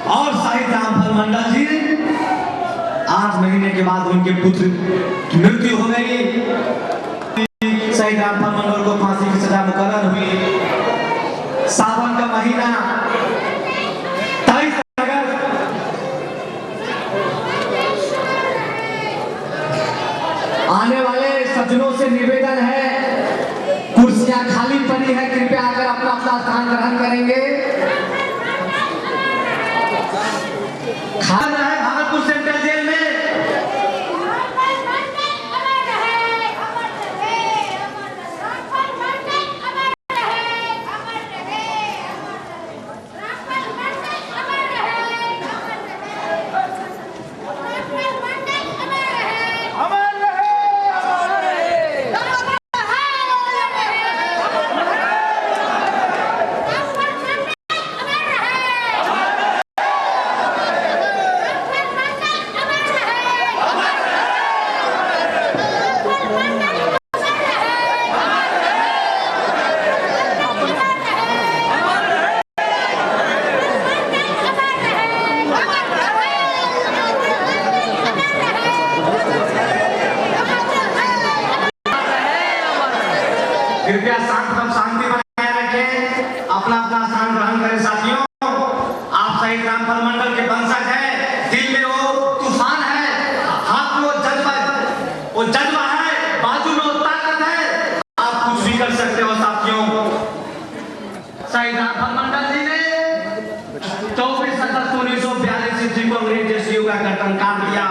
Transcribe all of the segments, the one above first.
और शहीद रामफल मंडल जी 8 महीने के बाद उनके पुत्र की मृत्यु हो गई। शहीद रामफल मंडल को फांसी की सजा मुकर्रर हुई। सावन का महीना 23 अगस्त आने वाले सज्जनों से निवेदन है, कुर्सियां खाली पड़ी है, कृपया आकर अपना अपना स्थान ग्रहण करेंगे। खाना है भागलपुर सेंट्रल जेल में। कृपया शांति बनाए रखें, अपना अपना स्थान ग्रहण करें। साथियों, आप शहीद रामफल मंडल के वंशज हैं, दिल में वो तूफान है, हाथ में वो जज्बा है, बाजू में वो ताकत है, आप कुछ भी कर सकते हो। साथियों, शहीद रामफल मंडल जी ने 24 अगस्त 1942 ईस्वी को अंग्रेज एसडीओ का गर्दन काट दिया।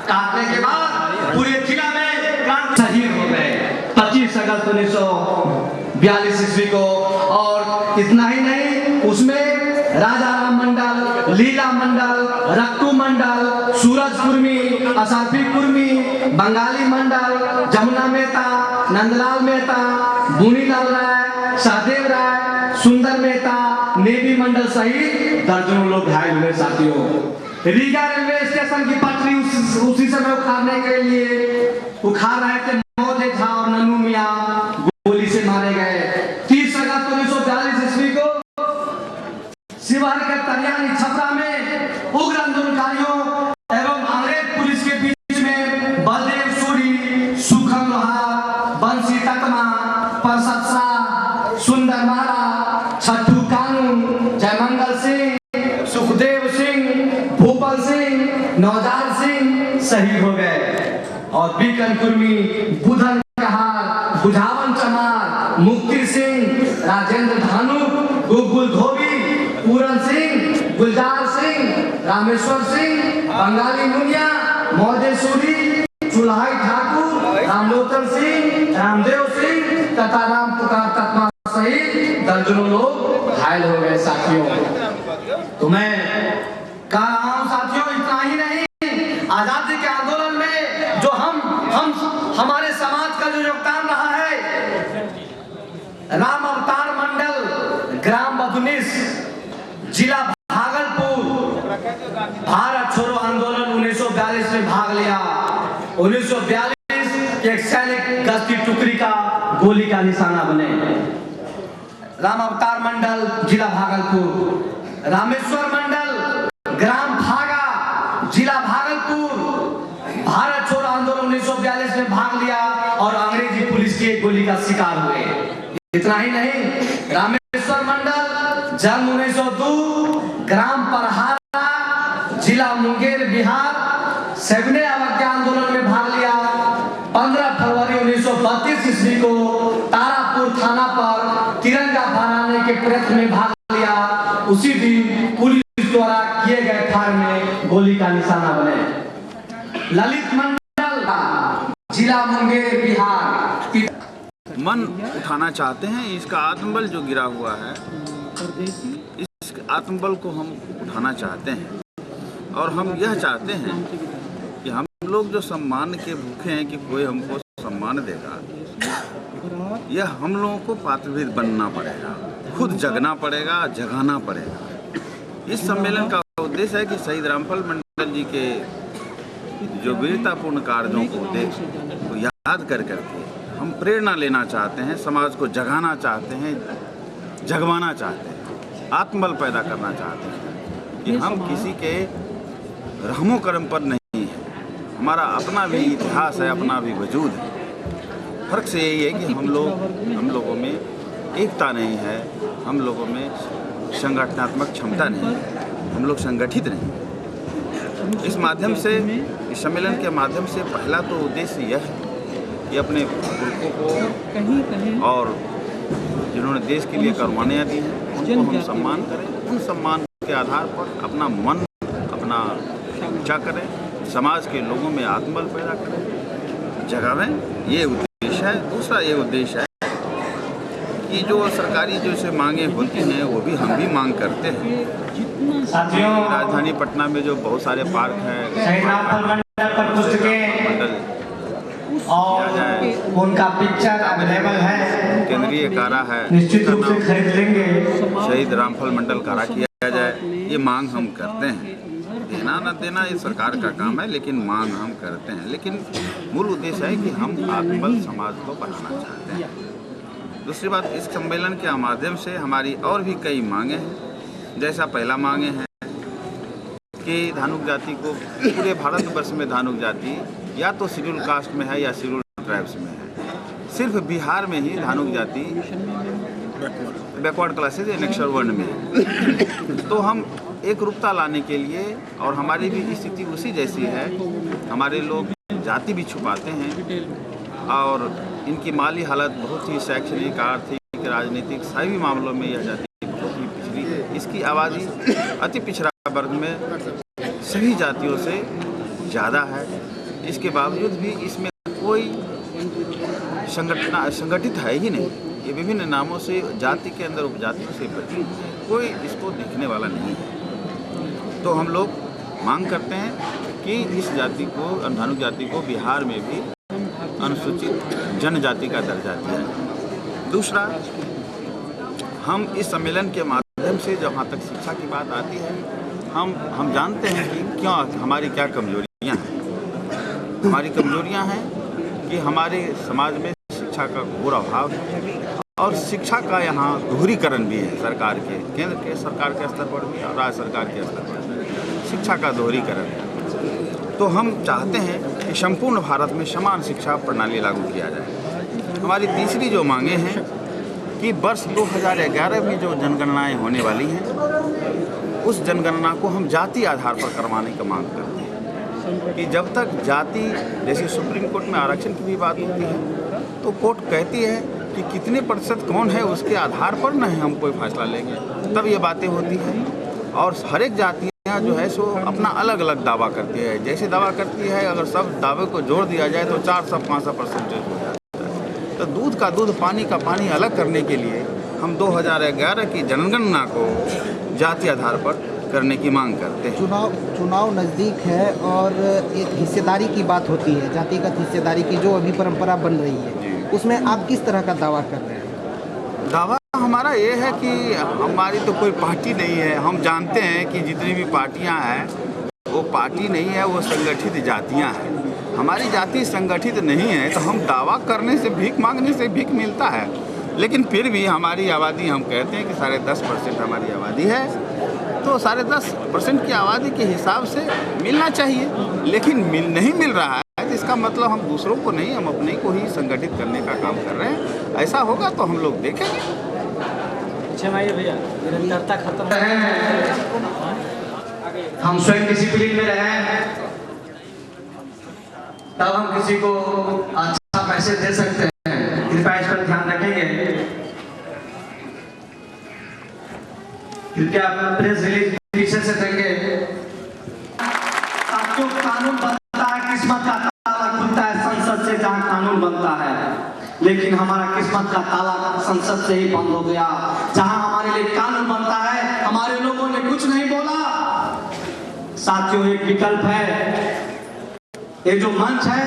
काटने के बाद पूरे जिला में क्रांति शहीद हो गए 25 अगस्त 1942 ईस्वी को। और इतना ही नहीं, उसमें राजा राम मंडल, लीला मंडल, रक्तू मंडल, सूरज कुर्मी, असाफी कुर्मी, बंगाली मंडल, जमुना मेहता, नंदलाल मेहता, बुनीलाल राय, सहदेव राय, सुंदर मेहता, नेवी मंडल सहित दर्जनों लोग घायल हुए। साथियों, रीगा रेलवे स्टेशन की पटरी उसी समय उखाड़ने के लिए उखाड़ रहे थे, मौजे झा और नन्नू मियां गोली से मारे गए। 30 अगस्त 1942 ईस्वी को शिवहर के तरियानी छपरा में उग्र आंदोलनकारियों एवं अंग्रेज पुलिस के बीच में बलदेव सूरी, सुखम लोहार, बंसी तकमा, परसत शाह, सुंदर महारा, छट्टू कानू, जयमंगल सिंह, सुखदेव सिंह, भूपल सिंह, नौजार सिंह शहीद हो गए। और बीकन कुर्मी, बुधन कहार, बुझावन चमार, मुक्ति सिंह, राजेंद्र धानु, गुगुल धोबी, पूरन सिंह, गुलजार सिंह, रामेश्वर सिंह, बंगाली मुनिया, मौजे सूरी, चुल्हाई ठाकुर, रामलोचन सिंह, रामदेव सिंह तथा राम पुकार तत्मा सहित दर्जनों लोग घायल हो गए। साथियों, तो मैं कह रहा हूं साथियों, इतना ही नहीं, आजादी के आंदोलन में जो हमारे समाज का जो योगदान रहा है, राम अवतार मंडल, ग्राम बदुनिस, जिला भागलपुर, भारत छोड़ो आंदोलन 1942 में भाग लिया। 1942 एक सैनिक गश्ती टुकड़ी का गोली का निशाना बने। राम अवतार मंडल, जिला भागलपुर, रामेश्वर मंडल, ग्राम भागा, जिला भागलपुर, भारत छोड़ो आंदोलन 1942 में भाग लिया और अंग्रेजी पुलिस की गोली का शिकार हुए। इतना ही नहीं, रामेश्वर मंडल, जन्म 1902, ग्राम परहारा, जिला मुंगेर, बिहार, सेवने अवज्ञा आंदोलन में भाग लिया। 15 फरवरी 1932 ईस्वी को तारापुर थाना पर तिरंगा फहराने के प्रयत्न में भाग लिया। उसी दिन पुलिस द्वारा किए गए फायर में गोली का निशाना बने। ललित मंडल, जिला मुंगेर, बिहार, मन उठाना चाहते हैं। इसका आत्मबल जो गिरा हुआ है, इस आत्मबल को हम उठाना चाहते हैं। और हम यह चाहते हैं कि हम लोग जो सम्मान के भूखे हैं कि कोई हमको सम्मान देगा, यह हम लोगों को पात्रभेद बनना पड़ेगा, खुद जगना पड़ेगा, जगाना पड़ेगा। इस सम्मेलन का उद्देश्य है कि शहीद रामफल मंडल जी के जो वीरतापूर्ण कार्यों को याद कर करके हम प्रेरणा लेना चाहते हैं, समाज को जगाना चाहते हैं, जगवाना चाहते हैं, आत्मबल पैदा करना चाहते हैं। कि हम किसी के रहमो करम पर नहीं हैं। हमारा अपना भी इतिहास है, अपना भी वजूद है। फर्क से यही है कि हम लोगों में एकता नहीं है, हम लोगों में संगठनात्मक क्षमता नहीं है, हम लोग संगठित नहीं। इस माध्यम से, इस सम्मेलन के माध्यम से पहला तो उद्देश्य यह है कि अपने बुजुर्गों को और जिन्होंने देश के लिए कुर्बानियाँ दी हैं उनको हम सम्मान करें। उन सम्मान के आधार पर अपना मन, अपना ऊंचा करें, समाज के लोगों में आत्मबल पैदा करें, जगावें, ये उद्देश्य है। दूसरा ये उद्देश्य है कि जो सरकारी जो से मांगे होती हैं वो भी हम भी मांग करते हैं। साथियों, राजधानी पटना में जो बहुत सारे पार्क हैं, शहीद रामफल मंडल पर पुस्तकें मंडल और उनका पिक्चर अवेलेबल है, केंद्रीय कारा है, निश्चित रूप से खरीद लेंगे। शहीद रामफल मंडल कारा किया जाए, ये मांग हम करते हैं। देना न देना ये सरकार का काम है, लेकिन मांग हम करते हैं। लेकिन मूल उद्देश्य है कि हम आत्मबल समाज को बढ़ाना चाहते हैं। दूसरी बात, इस सम्मेलन के माध्यम से हमारी और भी कई मांगे हैं। जैसा पहला मांगे हैं कि धानुक जाति को, पूरे भारतवर्ष में धानुक जाति या तो शेड्यूल कास्ट में है या शेड्यूल ट्राइब्स में है। सिर्फ बिहार में ही धानुक जाति बैकवर्ड क्लासेज एनेक्सर वर्ण में है। तो हम एक रूपता लाने के लिए, और हमारी भी स्थिति उसी जैसी है, हमारे लोग जाति भी छुपाते हैं और इनकी माली हालत बहुत ही शैक्षणिक, आर्थिक, राजनीतिक सभी मामलों में यह जाति बहुत ही पिछड़ी है। इसकी आबादी अति पिछड़ा वर्ग में सभी जातियों से ज़्यादा है। इसके बावजूद भी इसमें कोई संगठित है ही नहीं। ये विभिन्न नामों से जाति के अंदर उपजातियों से बची, कोई इसको देखने वाला नहीं है। तो हम लोग मांग करते हैं कि इस जाति को, धानुक जाति को बिहार में भी अनुसूचित जनजाति का दर्जा दिया है। दूसरा, हम इस सम्मेलन के माध्यम से जहाँ तक शिक्षा की बात आती है, हम जानते हैं कि क्या हमारी क्या कमजोरियाँ हैं। हमारी कमजोरियाँ हैं कि हमारे समाज में शिक्षा का घोर अभाव है और शिक्षा का यहाँ दोहरीकरण भी है। सरकार के, केंद्र के सरकार के स्तर पर भी और राज्य सरकार के स्तर पर भी शिक्षा का दोहरीकरण है। तो हम चाहते हैं कि संपूर्ण भारत में समान शिक्षा प्रणाली लागू किया जाए। हमारी तीसरी जो मांगे हैं कि वर्ष 2011 में जो जनगणनाएं होने वाली हैं, उस जनगणना को हम जाति आधार पर करवाने की मांग करते हैं कि जब तक जाति, जैसे सुप्रीम कोर्ट में आरक्षण की भी बात होती है, तो कोर्ट कहती है कि कितने प्रतिशत कौन है उसके आधार पर नहीं हम कोई फैसला लेंगे, तब ये बातें होती हैं। और हर एक जातियाँ जो है सो अपना अलग अलग दावा करती है। जैसे दावा करती है, अगर सब दावे को जोड़ दिया जाए तो 400-500 परसेंटेज हो जाता है। तो दूध का दूध, पानी का पानी अलग करने के लिए हम 2011 की जनगणना को जाति आधार पर करने की मांग करते हैं। चुनाव नज़दीक है और एक हिस्सेदारी की बात होती है, जातिगत हिस्सेदारी की जो अभी परंपरा बन रही है, उसमें आप किस तरह का दावा कर रहे हैं? दावा हमारा ये है कि हमारी तो कोई पार्टी नहीं है। हम जानते हैं कि जितनी भी पार्टियां हैं वो पार्टी नहीं है, वो संगठित जातियां हैं। हमारी जाति संगठित नहीं है, तो हम दावा करने से, भीख मांगने से भीख मिलता है। लेकिन फिर भी हमारी आबादी, हम कहते हैं कि 10.5% हमारी आबादी है, तो 10.5% की आबादी के हिसाब से मिलना चाहिए, लेकिन नहीं मिल रहा है। तो इसका मतलब हम दूसरों को नहीं, हम अपने को ही संगठित करने का काम कर रहे हैं। ऐसा होगा तो हम लोग देखेंगे। भैया, निरंतरता खत्म है, हम स्वयं डिसिप्लिन में रहें, तब हम किसी को अच्छा मैसेज दे सकते हैं। कृपया इस पर ध्यान रखेंगे। कृपया प्रेस रिलीज पीछे से देंगे। साथियों, कानून बनता है, किस्मत का ताला खुलता है संसद से, जहां कानून बनता है। लेकिन हमारा किस्मत का ताला संसद से ही बंद हो गया। जहां हमारे लिए कानून बनता है, हमारे लोगों ने कुछ नहीं बोला। साथियों, एक विकल्प है, ये जो मंच है,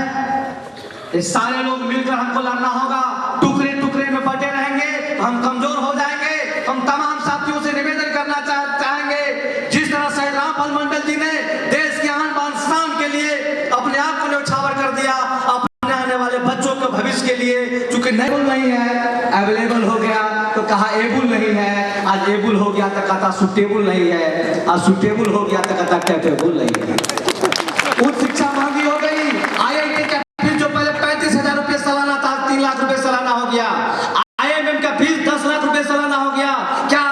ये सारे लोग मिलकर हमको लड़ना होगा। टुकड़े टुकड़े में बटे रहेंगे तो हम कमजोर हो जाएंगे। हम तमाम साथियों से निवेदन करना चाहेंगे, जिस तरह से रामफल मंडल जी ने देश के आन बान शान के लिए अपने आप को न्यौछावर कर दिया, अपने आने वाले बच्चों के भविष्य के लिए, चूंकि नहीं है, अवेलेबल हो गया तो कहा एबुल नहीं है, आज एबुल हो गया तो कहता सुटेबल नहीं है, और सुटेबल हो गया तो कहता कैपेबल नहीं है। उच्च शिक्षा महंगी हो गई, IIT का फीस जो पहले 35,000 रुपये सालाना था 3 लाख रुपए सालाना हो गया, IIM का फीस 10 लाख रुपए सालाना हो गया। क्या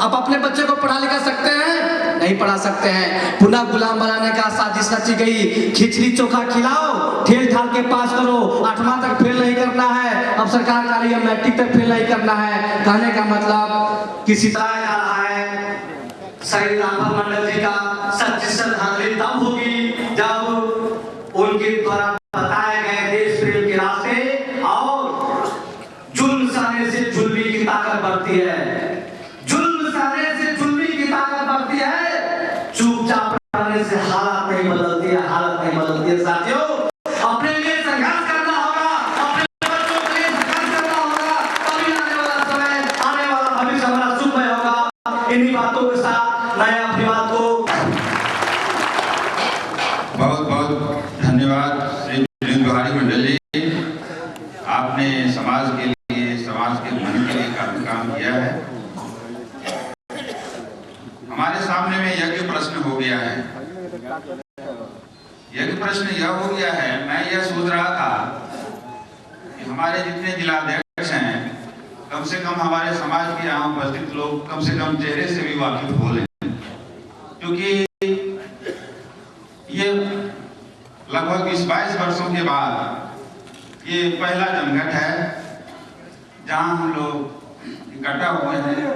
आप अपने बच्चे को पढ़ा लिखा सकते हैं? नहीं पढ़ा सकते हैं। पुनः गुलाम बनाने का साजिश रची गई, खिचड़ी चोखा खिलाओ, ठेल ठाल के पास करो, 8वां तक फेल नहीं करना है। अब सरकार कह रही है मैट्रिक तक फेल नहीं करना है। कहने का मतलब किसी तरह जा रहा है। शहीद रामफल मंडल जी का सच्ची श्रद्धांजलि तब होगी जब उनके द्वारा बताए गए देश प्रेम के रास्ते और जुल्म सहने से जुल्मी की ताकत बढ़ती है, जुल्म सहने से जुल्मी की ताकत बढ़ती है, चुपचाप रहने से हालत नहीं बदलती है, हालत नहीं बदलती है। साथियों, अपने लिए संघर्ष करना होगा, अपने बच्चों के लिए संघर्ष करना होगा, तभी आने वाला समय, आने वाला भविष्य हमारा सुखमय होगा। इन्हीं बातों के साथ मैं अपनी बात को बहुत बहुत धन्यवाद श्री विनोद बिहारी मंडल जी, आपने समाज के लिए, समाज के भले के लिए काफी काम किया है। हमारे सामने में यज्ञ प्रश्न हो गया है। यज्ञ प्रश्न यह हो गया है, मैं यह सोच रहा था कि हमारे जितने जिलाध्यक्ष हैं, कम से कम हमारे समाज के यहाँ उपस्थित लोग कम से कम चेहरे से भी वाकिफ हो लें, क्योंकि ये लगभग 20-22 वर्षों के बाद ये पहला जमघट है जहां हम लोग इकट्ठा हुए हैं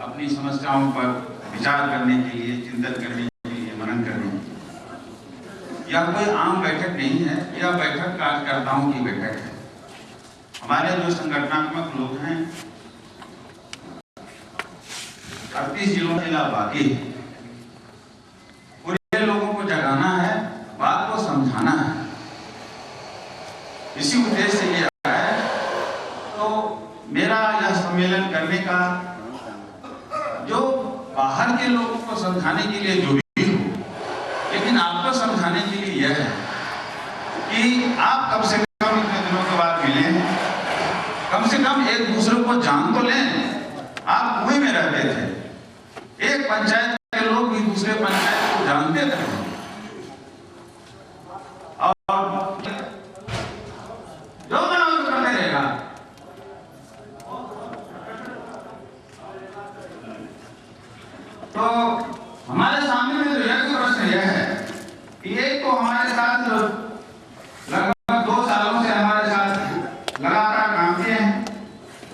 अपनी समस्याओं पर विचार करने के लिए, चिंतन करने के लिए, मनन करने के लिए। यह कोई आम बैठक नहीं है, यह बैठक कार्यकर्ताओं की बैठक है। हमारे जो संगठनात्मक लोग हैं 38 जिलों के अलावा बाकी है, पूरे लोगों को जगाना है, बात को समझाना है। इसी उद्देश्य से ये आया है। तो मेरा यह सम्मेलन करने का जो बाहर के लोगों को समझाने के लिए जो भी हो, लेकिन आपको समझाने के लिए यह है कि आप कम से कम इतने दिनों के बाद मिले हैं, कम से कम एक दूसरे को जान तो लें। आप कुएं में रहते थे, एक पंचायत के लोग एक दूसरे पंचायत को जानते थे, और जो बनाओ करते रहेगा। तो हमारे सामने में जो यज्ञ प्रश्न यह है कि एक तो हमारे साथ लगभग 2 सालों से हमारे साथ लगातार काम किए हैं,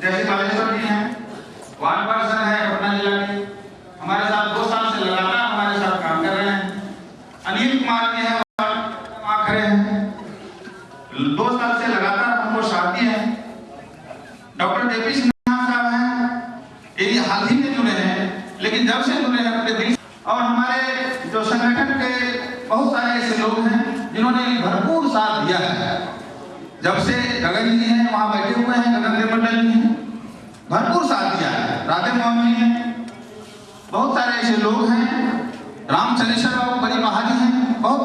जैसे बालेश्वर जी हैं, वार्ड पर्सन है पटना जिला के, हमारे साथ 2 साल से लगातार हमारे साथ काम कर रहे हैं। अनिल कुमार जी हैं, वहाँ खड़े हैं, 2 साल से लगातार हमको साथ दिए हैं। डॉक्टर JP सिन्हा साहब हैं, ये हाल ही में जुड़े हैं, लेकिन जब से जुड़े हैं अपने दिल। और हमारे जो संगठन के बहुत सारे ऐसे लोग हैं जिन्होंने भरपूर साथ दिया है। जब से गगन जी हैं वहाँ बैठे हुए हैं, गगन देव मंडल जी हैं, भरपूर साथ दिया है। राधे मोहन जी हैं, बहुत सारे ऐसे लोग हैं, रामचंद्र बाबू बड़ी महारी हैं, बहुत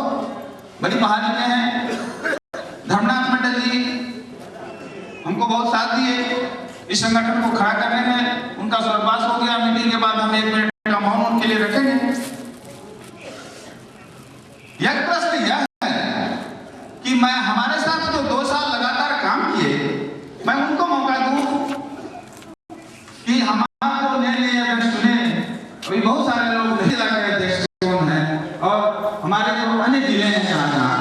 बड़ी महारी में हैं, धर्मनाथ मंडल जी हमको बहुत साथ दिए इस संगठन को खड़ा करने में। उनका स्वर्गवास हो गया, मीटिंग के बाद हम 1 मिनट का मौन उनके लिए रखेंगे। यह प्रश्न यह है कि मैं हमारे साथ जो 2 साल लगातार काम किए, मैं उनको मौका दूं कि हमारे नए अध्यक्ष चुने। अभी बहुत सारे लोग नहीं लगे अध्यक्ष कौन है, और हमारे जो अन्य जिले हैं जहाँ,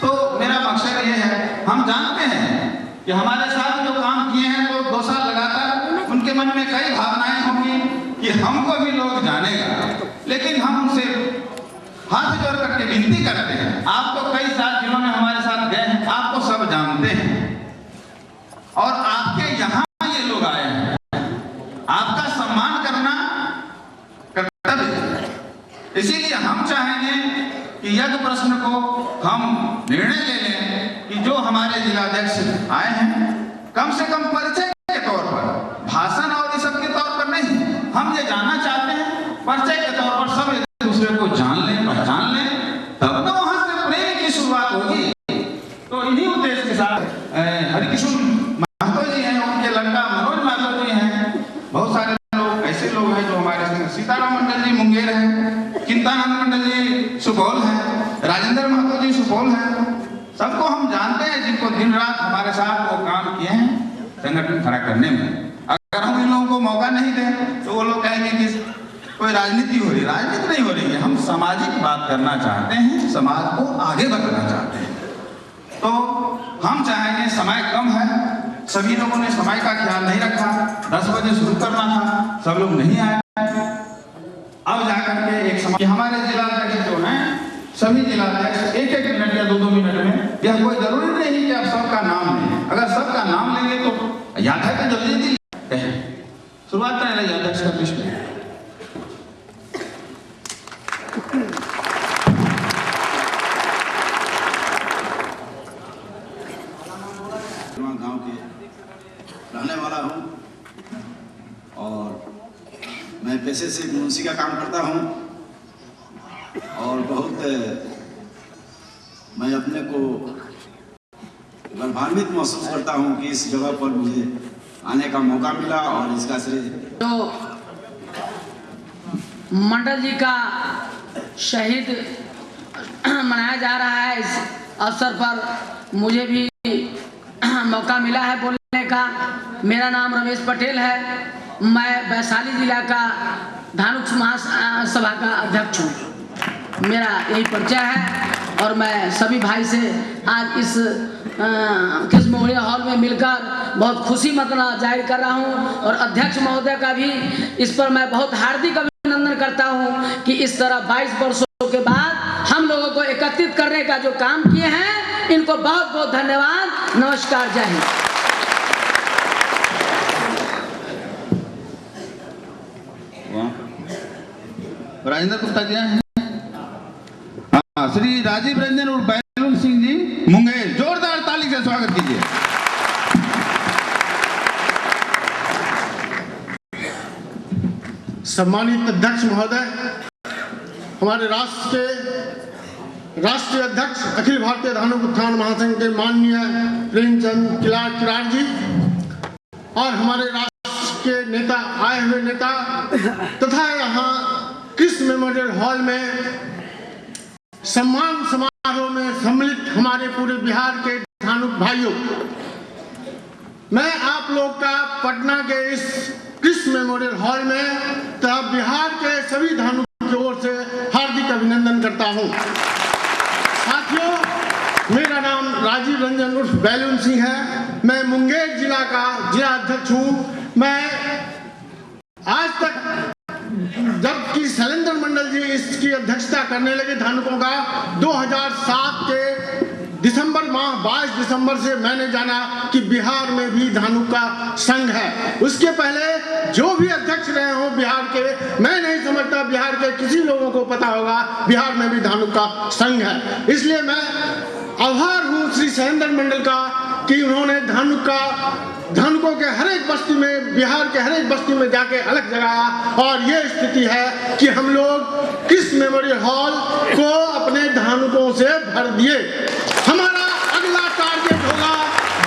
तो मेरा मकसद ये है, हम जानते हैं कि हमारे साथ जो काम किए हैं तो 2 साल लगातार उनके मन में कई भावनाएं होंगी कि हमको भी लोग जानेगा, लेकिन हम उनसे हाथ जोड़ करके विनती करते हैं। आप तो कई साल जिन्होंने हमारे साथ गए हैं, आपको सब जानते हैं, और आपके यहाँ ये लोग आए हैं, आपका सम्मान करना कर्तव्य है। इसीलिए हम चाहेंगे कि यज्ञ प्रश्न को हम निर्णय ले लें कि जो हमारे जिलाध्यक्ष आए हैं, कम से कम परिचय के तौर पर, भाषण और इस सब के तौर पर नहीं, हम ये जानना चाहते हैं परिचय के तौर पर सब एक दूसरे को जान लें, पहचान लें, तब तो वहां से प्रेम की शुरुआत होगी। तो इन्हीं उद्देश्य के साथ हरिकिशोर महतो जी हैं, उनके लड़का मनोज महतो जी हैं, बहुत सारे लोग ऐसे लोग हैं जो हमारे सुपौल हैं, राजेंद्र महतो जी सुपौल हैं, सबको हम जानते हैं, जिनको दिन रात हमारे साथ वो काम किए हैं संगठन खड़ा करने में। अगर हम इन लोगों को मौका नहीं दें तो वो लोग कहेंगे कि कोई राजनीति हो रही है। राजनीति नहीं हो रही है, हम सामाजिक बात करना चाहते हैं, समाज को आगे बढ़ाना चाहते हैं। तो हम चाहेंगे, समय कम है, सभी लोगों ने समय का ख्याल नहीं रखा, 10 बजे शुरू करना था, सब लोग नहीं आए। अब जाकर के एक समय कि हमारे जिलाध्यक्ष जो हैं, सभी जिलाध्यक्ष 1-1 मिनट या 2-2 मिनट में, यह कोई जरूरी नहीं कि आप सबका नाम लें। अगर सबका नाम लेंगे तो याद है तो जल्दी शुरुआत करें लगे अध्यक्ष का प्रश्न। गांव के रहने वाला हूं और मैं पेशे से मुंशी का काम करता हूं और बहुत मैं अपने को गर्वान्वित महसूस करता हूं कि इस जगह पर मुझे आने का मौका मिला और इसका श्रेय तो मंडल जी का शहीद मनाया जा रहा है। इस अवसर पर मुझे भी मौका मिला है बोलने का। मेरा नाम रमेश पटेल है, मैं वैशाली जिला का धानुक महासभा का अध्यक्ष हूँ। मेरा यही परिचय है और मैं सभी भाई से आज इस कृष्ण मेमोरियल हॉल में मिलकर बहुत खुशी मतलब जाहिर कर रहा हूं और अध्यक्ष महोदय का भी इस पर मैं बहुत हार्दिक अभिनंदन करता हूं कि इस तरह 22 वर्षों के बाद हम लोगों को एकत्रित करने का जो काम किए हैं, इनको बहुत बहुत धन्यवाद। नमस्कार, जय हिंद। राजेंद्र गुप्ता जी हैं, हाँ, श्री राजीव रंजन और बैलून सिंह जी मुंगेर, जोरदार ताली से स्वागत कीजिए। सम्मानित अध्यक्ष महोदय, हमारे राष्ट्रीय अध्यक्ष अखिल भारतीय धानुक उत्थान महासंघ के माननीय प्रेमचंद किरार जी और हमारे राष्ट्र के नेता, आए हुए नेता तथा यहाँ कृष्ण मेमोरियल हॉल में सम्मान समारोह में सम्मिलित हमारे पूरे बिहार के धानुक भाइयों, मैं आप लोग का पटना के इस कृष्ण मेमोरियल हॉल में तथा बिहार के सभी धानुक की ओर से हार्दिक अभिनंदन करता हूं। साथियों, मेरा नाम राजीव रंजन उर्फ बैलून सिंह है, मैं मुंगेर जिला का जिला अध्यक्ष हूं। मैं आज तक जबकि शैलेंद्र मंडल जी इसकी अध्यक्षता करने लगे धानुकों का 2007 के दिसंबर माह 22 दिसंबर से मैंने जाना कि बिहार में भी धानुक का संघ है। उसके पहले जो भी अध्यक्ष रहे हो बिहार के, मैं नहीं समझता बिहार के किसी लोगों को पता होगा बिहार में भी धानुक का संघ है। इसलिए मैं आभार हूँ श्री शैलेंद्र मंडल का कि उन्होंने धानुकों के हर एक बस्ती में, बिहार के हर एक बस्ती में जाके अलग जगाया और ये स्थिति है कि हम लोग कृष्ण मेमोरियल हॉल को अपने धानुकों से भर दिए। हमारा अगला टारगेट होगा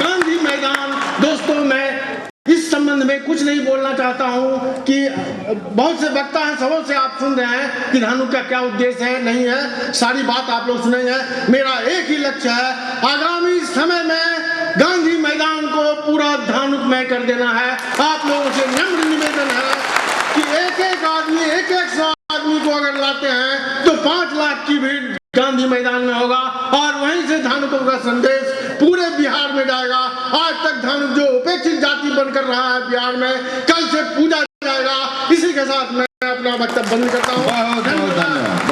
गांधी मैदान। दोस्तों, मैं इस संबंध में कुछ नहीं बोलना चाहता हूं कि बहुत से वक्ता हैं, सबों से आप सुन रहे हैं कि धानुक का क्या उद्देश्य है, नहीं है, सारी बात आप लोग सुने हैं। मेरा एक ही लक्ष्य है, आगामी समय में गांधी मैदान को पूरा धानुकमय कर देना है। आप लोगों से नम्र निवेदन है कि एक-एक आदमी, 100 आदमी को अगर लाते हैं तो 5 लाख की भीड़ गांधी मैदान में होगा और वहीं से धानुकों का संदेश पूरे बिहार में जाएगा। आज तक धानुक जो उपेक्षित जाति बनकर रहा है बिहार में, कल से पूजा जाएगा। इसी के साथ मैं अपना वक्तव्य बंद करता हूँ। बहुत धन्यवाद।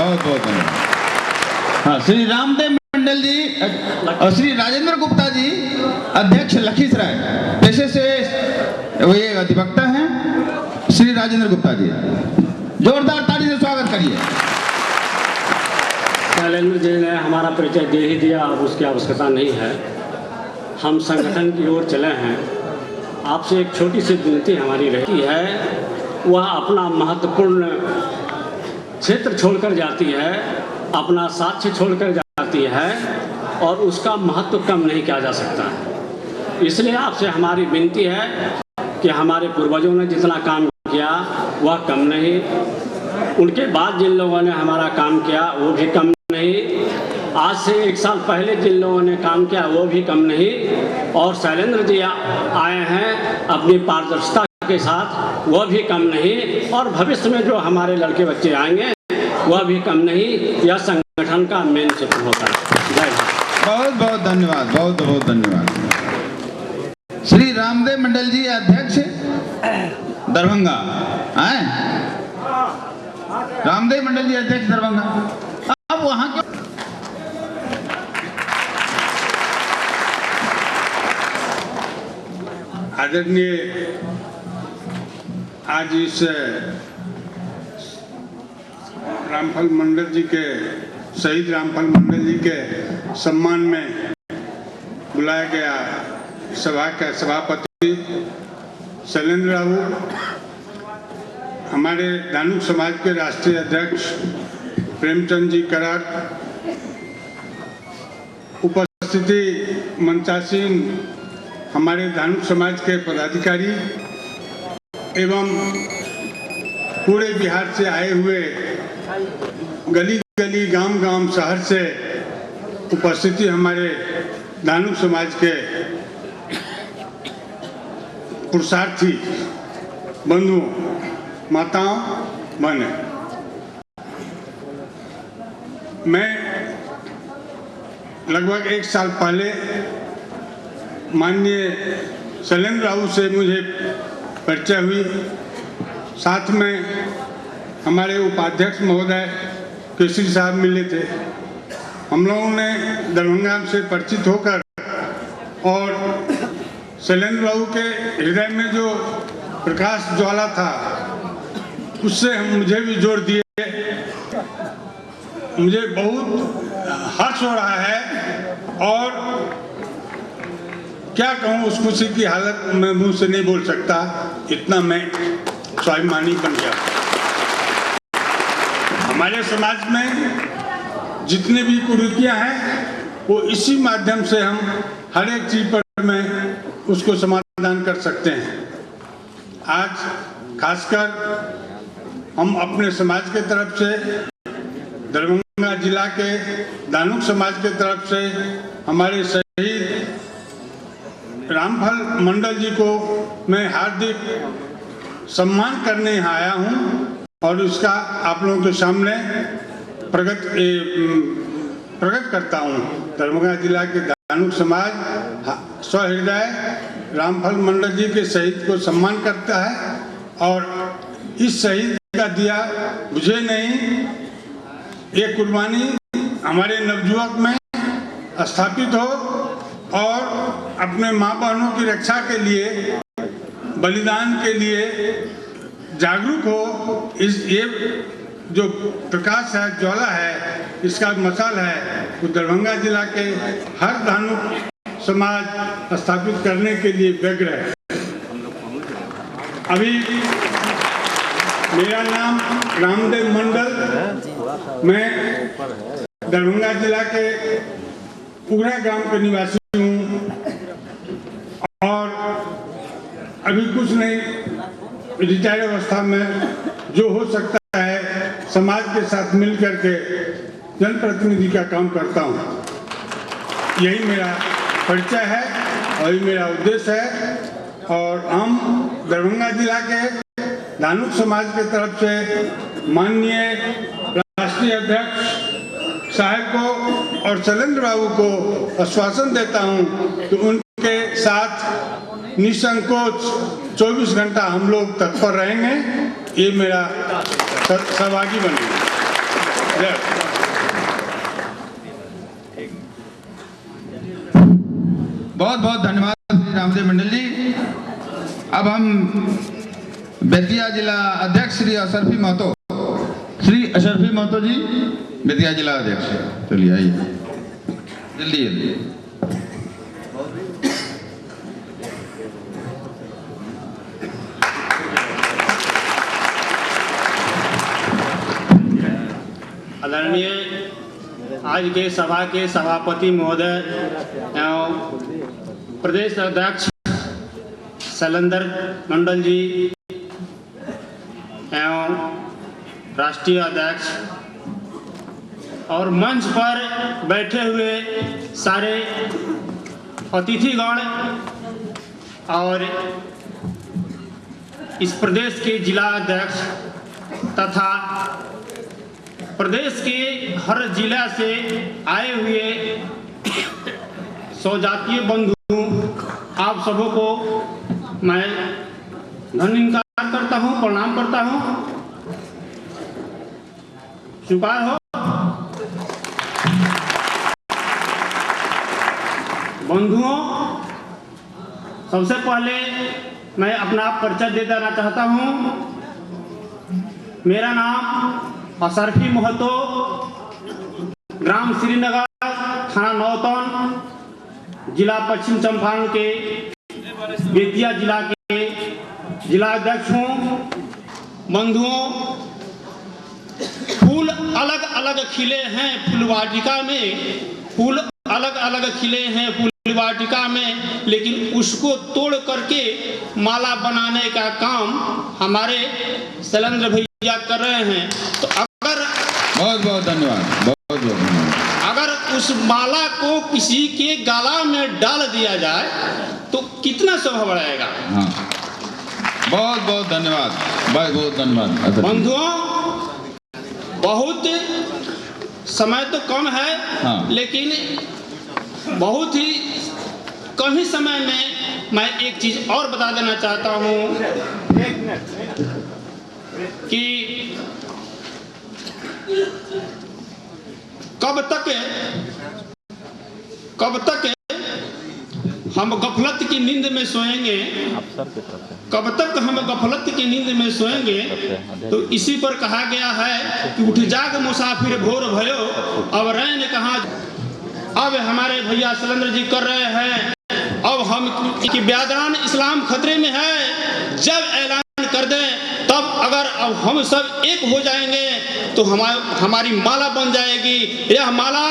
हाँ, श्री रामदेव मंडल जी और श्री राजेंद्र गुप्ता जी अध्यक्ष लखीसराय, पेशे से ये अधिवक्ता हैं। श्री राजेंद्र गुप्ता जी, जोरदार ताली से स्वागत करिए। शैलेंद्र जी ने हमारा परिचय दे ही दिया, अब उसकी आवश्यकता नहीं है। हम संगठन की ओर चले हैं। आपसे एक छोटी सी विनती हमारी रहती है, वह अपना महत्वपूर्ण क्षेत्र छोड़कर जाती है, अपना साक्ष्य छोड़कर जाती है और उसका महत्व कम नहीं किया जा सकता है। इसलिए आपसे हमारी विनती है कि हमारे पूर्वजों ने जितना काम किया वह कम नहीं, उनके बाद जिन लोगों ने हमारा काम किया वो भी कम नहीं, आज से 1 साल पहले जिन लोगों ने काम किया वो भी कम नहीं, और शैलेंद्र जी आए हैं अपनी पारदर्शिता के साथ, वह भी कम नहीं, और भविष्य में जो हमारे लड़के बच्चे आएंगे वह भी कम नहीं। यह संगठन का मेन क्षेत्र होता है। जय हिंद। बहुत बहुत धन्यवाद, बहुत बहुत धन्यवाद। श्री रामदेव मंडल जी अध्यक्ष दरभंगा हैं, रामदेव मंडल जी अध्यक्ष दरभंगा। अब वहाँ के आदरणीय आज इस रामफल मंडल जी के शहीद रामफल मंडल जी के सम्मान में बुलाया गया सभा का सभापति शैलेंद्र राहू, हमारे धानुक समाज के राष्ट्रीय अध्यक्ष प्रेमचंद जी करार, उपस्थिति मंचासीन हमारे धानुक समाज के पदाधिकारी एवं पूरे बिहार से आए हुए गली गली गांव गांव शहर से उपस्थिति हमारे धानुक समाज के पुरुषार्थी बंधुओं, माताओं, बहनें, मैं लगभग 1 साल पहले माननीय शैलेंद्र राहू से मुझे परिचय हुई, साथ में हमारे उपाध्यक्ष महोदय केसरी साहब मिले थे। हम लोगों ने दरभंगा से परिचित होकर और शैलेंद्र राहू के हृदय में जो प्रकाश ज्वाला था उससे मुझे भी जोड़ दिए। मुझे बहुत हर्ष हो रहा है और क्या कहूँ, उस खुशी की हालत मैं मुंह से नहीं बोल सकता, इतना मैं स्वाभिमानी बन गया। हमारे समाज में जितने भी कुरीतियाँ हैं वो इसी माध्यम से हम हर एक चीज पर में उसको समाधान कर सकते हैं। आज खासकर हम अपने समाज के तरफ से, दरभंगा जिला के धानुक समाज के तरफ से हमारे शहीद रामफल मंडल जी को मैं हार्दिक सम्मान करने यहाँ आया हूँ और उसका आप लोगों के सामने प्रकट करता हूँ। दरभंगा जिला के धानुक समाज सहृदय रामफल मंडल जी के शहीद को सम्मान करता है और इस शहीद का दिया मुझे नहीं, ये कुर्बानी हमारे नवयुवक में स्थापित हो और अपने माँ बहनों की रक्षा के लिए, बलिदान के लिए जागरूक हो। ये जो प्रकाश है, ज्वाला है, इसका मसाल है, वो दरभंगा जिला के हर धानुक समाज स्थापित करने के लिए व्यग्र है। अभी मेरा नाम रामदेव मंडल, मैं दरभंगा जिला के पूरा ग्राम के निवासी हूँ और अभी कुछ नहीं, रिटायर अवस्था में जो हो सकता है समाज के साथ मिल करके जनप्रतिनिधि का काम करता हूँ। यही मेरा परिचय है और यही मेरा उद्देश्य है और हम दरभंगा जिला के धानुक समाज के तरफ से माननीय राष्ट्रीय अध्यक्ष साहब को और शैलेंद्र राहू को आश्वासन देता हूं कि उनके साथ निसंकोच 24 घंटा हम लोग तत्पर रहेंगे। ये मेरा सहभागी बनेगा। बहुत बहुत धन्यवाद श्री रामदेव मंडल जी। अब हम बेतिया जिला अध्यक्ष श्री अशरफी महतो, श्री अशरफी महतो जी बेतिया जिला अध्यक्ष, चलिए आइए जल्दी जल्दी। आदरणीय आज के सभा के सभापति महोदय एवं प्रदेश अध्यक्ष शैलेंद्र मंडल जी एवं राष्ट्रीय अध्यक्ष और मंच पर बैठे हुए सारे अतिथिगण और इस प्रदेश के जिला अध्यक्ष तथा प्रदेश के हर जिला से आए हुए स्वजातीय बंधु, आप सबों को मैं धन्यवाद करता हूँ, प्रणाम करता हूँ। स्वीकार हो। बंधुओं, सबसे पहले मैं अपना परिचय दे देना चाहता हूँ। मेरा नाम अशरफी महतो, ग्राम श्रीनगर, थाना नौतन, जिला पश्चिम चंपारण के बेतिया जिला के जिला अध्यक्ष हूँ। बंधुओं, फूल अलग अलग खिले हैं फूलवाटिका में, फूल अलग अलग खिले हैं फूलवाटिका में, लेकिन उसको तोड़ करके माला बनाने का काम हमारे शैलेंद्र भैया कर रहे हैं। तो अगर बहुत बहुत धन्यवाद, बहुत बहुत धन्यवाद। अगर उस माला को किसी के गला में डाल दिया जाए तो कितना शोभा बढ़ाएगा। हाँ, बहुत बहुत धन्यवाद, बहुत बहुत धन्यवाद। बंधुओं, बहुत समय तो कम है, हाँ। लेकिन बहुत ही कम ही समय में मैं एक चीज और बता देना चाहता हूँ कि कब तक हम गफलत की नींद में सोएंगे, कब तक हम गफलत की नींद में सोएंगे। तो इसी पर कहा गया है कि उठ जाग मुसाफिर भोर भयो, अब रैन कहाँ। अब हमारे भैया शैलेंद्र जी कर रहे हैं, अब हम कि व्यादान इस्लाम खतरे में है, जब ऐलान कर दें तब अगर अब हम सब एक हो जाएंगे तो हमारी माला बन जाएगी। यह माला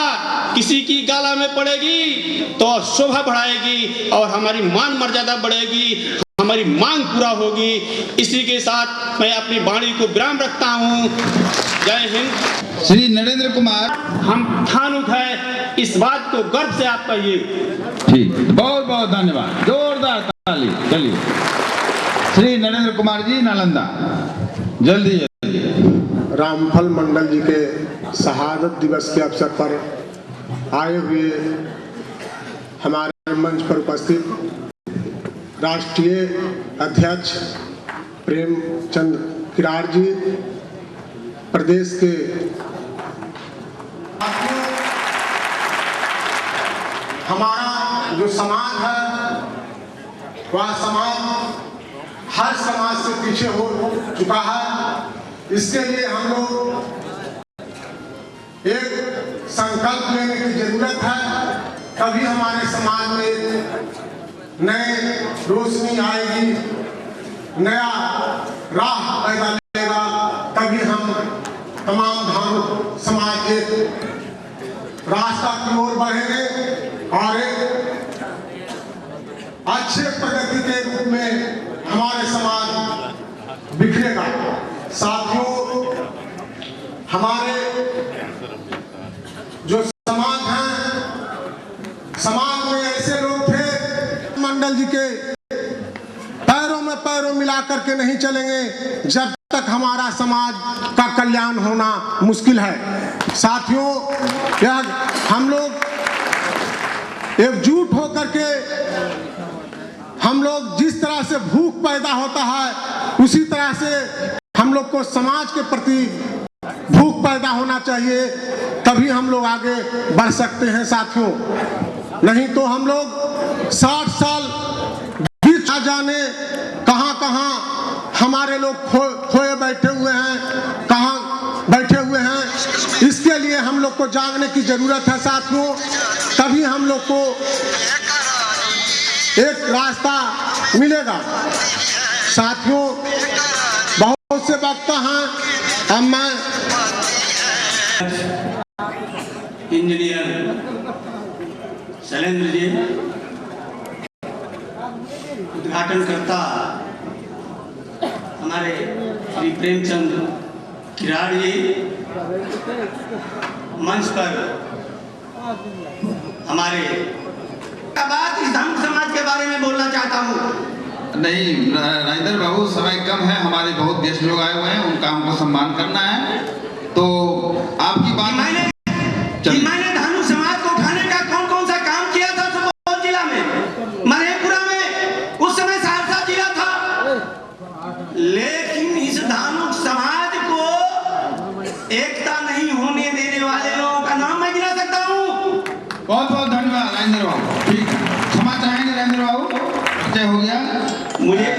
किसी की गाला में पड़ेगी तो शोभा बढ़ाएगी और हमारी मान मर्यादा बढ़ेगी, हमारी मांग पूरा होगी। इसी के साथ मैं अपनी वाणी को विराम रखता हूँ। जय हिंद। श्री नरेंद्र कुमार, हम ठानुक है, इस बात को गर्व से आप कहिए। ठीक, बहुत बहुत धन्यवाद, जोरदार ताली। चलिए, श्री नरेंद्र कुमार जी, नालंदा, जल्दी जल्दी। रामफल मंडल जी के शहादत दिवस के अवसर पर आए हुए हमारे मंच पर उपस्थित राष्ट्रीय अध्यक्ष प्रेमचंद किरार जी, प्रदेश के हमारा जो समाज है वह समाज हर समाज से पीछे हो चुका है। इसके लिए हम लोग एक संकल्प लेने की जरूरत है, तभी हमारे समाज में नए रोशनी आएगी, नया राह पैदा लेगा, तभी हम तमाम धार्मिक समाज के रास्ता की ओर बढ़ेंगे और एक अच्छे प्रगति के रूप में हमारे समाज बिखरेगा। साथियों, हमारे जो समाज हैं, समाज में ऐसे लोग थे, मंडल जी के पैरों में पैरों मिला करके नहीं चलेंगे जब तक हमारा समाज का कल्याण होना मुश्किल है। साथियों, यह हम लोग एकजुट होकर के हम लोग जिस तरह से भूख पैदा होता है उसी तरह से हम लोग को समाज के प्रति भूख पैदा होना चाहिए, तभी हम लोग आगे बढ़ सकते हैं। साथियों, नहीं तो हम लोग 60 साल बीत जाने कहां कहां हमारे लोग खोए बैठे हुए हैं, कहां बैठे हुए हैं। इसके लिए हम लोग को जागने की जरूरत है साथियों, तभी हम लोग को एक रास्ता मिलेगा। साथियों, बहुत से वक्ता हैं, अब मैं इंजीनियर शैलेंद्र जी, उद्घाटन करता हमारे श्री प्रेमचंद किराड़ जी मंच पर हमारे बात इस धानुक समाज के बारे में बोलना चाहता हूँ। नहीं राजेंद्र बाबू, समय कम है, हमारे बहुत गेस्ट लोग आए हुए हैं, उनका हमको सम्मान करना है। तो आपकी बात मैंने धानुक समाज को उठाने का कौन कौन सा काम किया था सुपौल जिला में, मधेपुरा में, उस समय सहरसा जिला था, लेकिन इस धानुक समाज को एकता नहीं होने देने वाले लोगों का नाम मैं गिना सकता हूँ। बहुत बहुत धन्यवाद राजेंद्र बाबू। ठीक है, क्षमा चाहेंगे राजेंद्र बाबू, जय हो गया। मुझे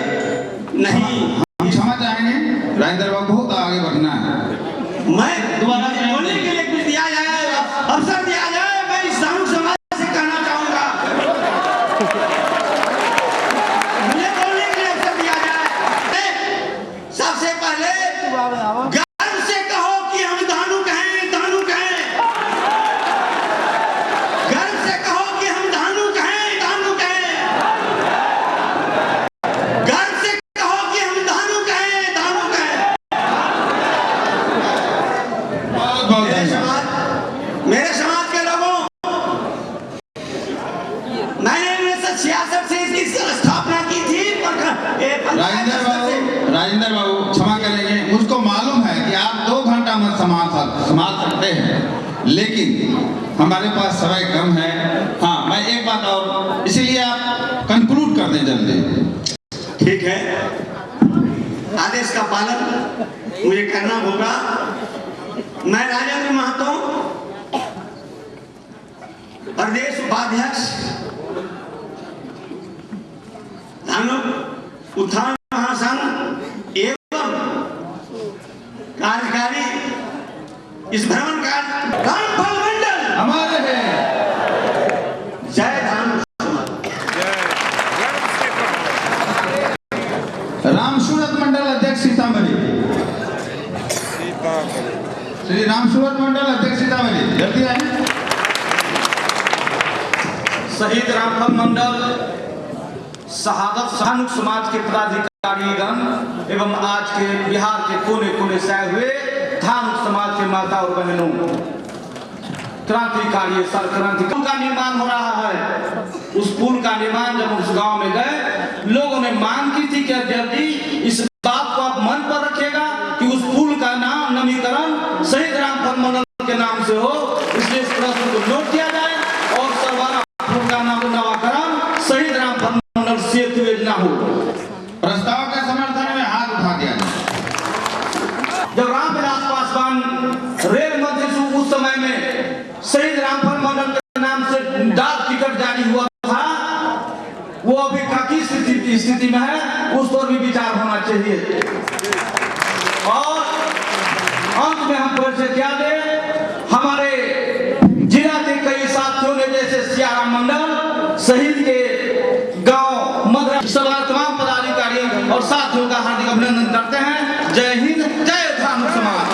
नहीं, हम क्षमा चाहेंगे राजेंद्र बाबू, बहुत आगे बढ़ना है। मैं दोबारा बोलने के लिए कुछ दिया जाए, अवसर दिया जाए, मैं इस धानुक समाज से कहना चाहूंगा, मुझे बोलने के लिए अवसर दिया जाए। सबसे पहले गर्व से कहो कि हम धानुक हैं, धानुक हैं। गर्व से कहो कि हम धानुक हैं, धानुक हैं। गर्व से कहो कि हम धानुक हैं, धानुक हैं। मेरे समाज के लोगों, मैंने 1966 से इसकी स्थापना की थी। राजेंद्र बाबू क्षमा करेंगे, मुझको मालूम है कि आप 2 घंटा में संभाल सकते हैं, लेकिन हमारे पास समय कम है। हाँ, मैं एक बात और, इसीलिए आप कंक्लूड कर दें जल्दी। ठीक है, आदेश का पालन मुझे करना होगा। मैं राजेंद्र महतो, प्रदेश उपाध्यक्ष धानुक उत्थान महासंघ एवं कार्यकारी इस भ्रमण रामफल मंडल हमारे हैं। जय धानुक रामसूरत मंडल अध्यक्ष सीतामढ़ी, श्री रामसूरत मंडल अध्यक्ष सीतामढ़ी, जल्दी आए। शहीद रामफल मंडल, शहादत धानुक समाज के पदाधिकारीगण एवं आज के बिहार के कोने कोने से आए हुए धानुक समाज के माता और बहनों, क्रांतिकारी सर क्रांति का निर्माण हो रहा है। उस पुल का निर्माण जब उस गांव में गए, लोगों ने मांग की थी कि जल्दी इस बात को आप मन पर रखिएगा कि उस पुल का नाम नवीकरण शहीद रामफल मंडल के नाम से हो, इसलिए इस प्रश्न को नोट किया जाए और सरवाना पुल का नाम नवाकरण शहीद रामफल मंडल सेतु योजना हो। प्रस्ताव के समर्थन में हाथ उठा दिया। जब रामविलास पासवान रेल मंत्री उस समय में शहीद रामफल मंडल के नाम से डाक टिकट जारी हुआ था, वो अभी काकी स्थिति में है, उस पर भी विचार होना चाहिए। और अंत में हम परिचय क्या दे, हमारे जिला के कई साथियों ने, जैसे सियाराम मंडल, शहीद के गांव मधुरा, सभा तमाम पदाधिकारी और साथियों का हार्दिक अभिनंदन करते हैं। जय हिंद, जय धानुक समाज।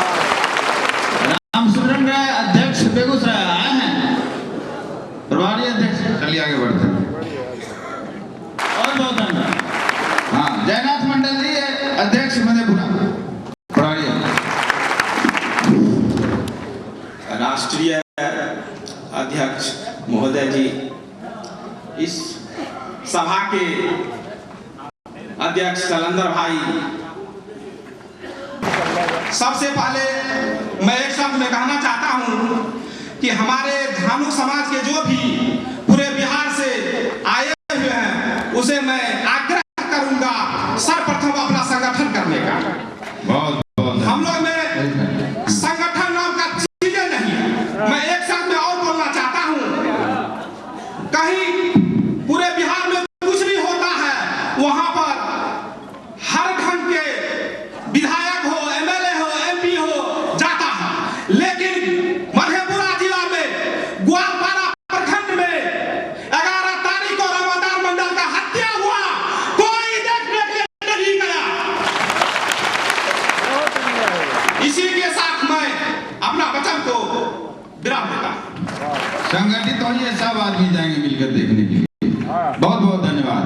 रामसूरत में अध्यक्ष बेगूसराय आए हैं, प्रभारी अध्यक्ष, चलिए आगे बढ़ते हैं। और बहुत धन्यवाद। हाँ, जयनाथ मंडल जी अध्यक्ष मधेपुरा, प्रभारी राष्ट्रीय अध्यक्ष महोदय जी, इस सभा के अध्यक्ष शैलेंद्र भाई, सबसे पहले मैं एक शब्द में कहना चाहता हूं कि हमारे धानुक समाज के जो भी पूरे बिहार से आए हुए हैं, उसे मैं आग्रह करूंगा सर्वप्रथम अपना संगठन करने का। हम लोग में संगठन नाम का चीजें नहीं है। मैं एक शब्द में और बोलना चाहता हूं, कहीं पूरे बिहार में कुछ भी होता है, वहां पर हर ढंग के विधायक हो, एमएलए हो, एमपी हो जाता है, लेकिन मधेपुरा जिला में ग्वालपारा प्रखंड में 11 तारीख को रमादार मंडल का हत्या हुआ, कोई देखने के लिए नहीं गया। इसी के साथ मैं अपना वचन को विराम देता हूं। संगठित होइए, सब आदमी जाएंगे मिलकर देखने के लिए। बहुत बहुत धन्यवाद।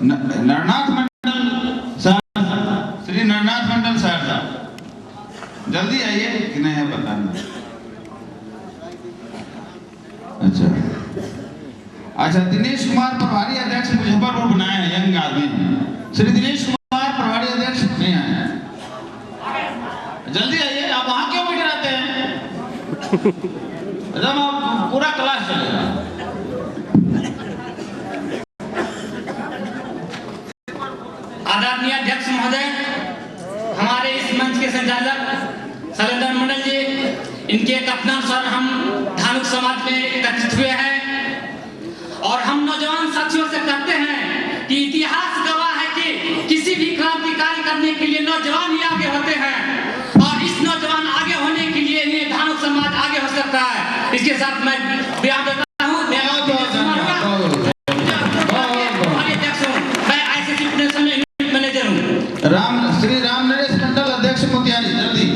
नरनाथ मंडल सहरसा, श्री नरनाथ मंडल सहरसा, जल्दी आइए कि नहीं है पता नहीं। अच्छा, दिनेश कुमार प्रभारी अध्यक्ष मुजफ्फरपुर बनाए हैं, यंग आदमी हैं। श्री दिनेश कुमार प्रभारी अध्यक्ष नहीं आए, जल्दी आइए। आप वहां क्यों बैठे रहते हैं? एकदम आप पूरा क्लास चलेगा। आदरणीय अध्यक्ष महोदय, हमारे इस मंच के संचालक शैलेंद्र मंडल जी, इनके कथनानुसार हम धानुक समाज में एकत्रित हुए हैं और हम नौजवान साथियों से कहते हैं कि इतिहास गवाह है कि किसी भी क्रांतिकारी करने के लिए नौजवान ही आगे होते हैं और इस नौजवान आगे होने के लिए ही धानुक समाज आगे हो सकता है। इसके साथ मैं बयान देता हूँ। मैं आईसीसी नेशनल मैनेजर हूँ। श्री राम नरेश मंडल अध्यक्ष मोतिहारी, जल्दी।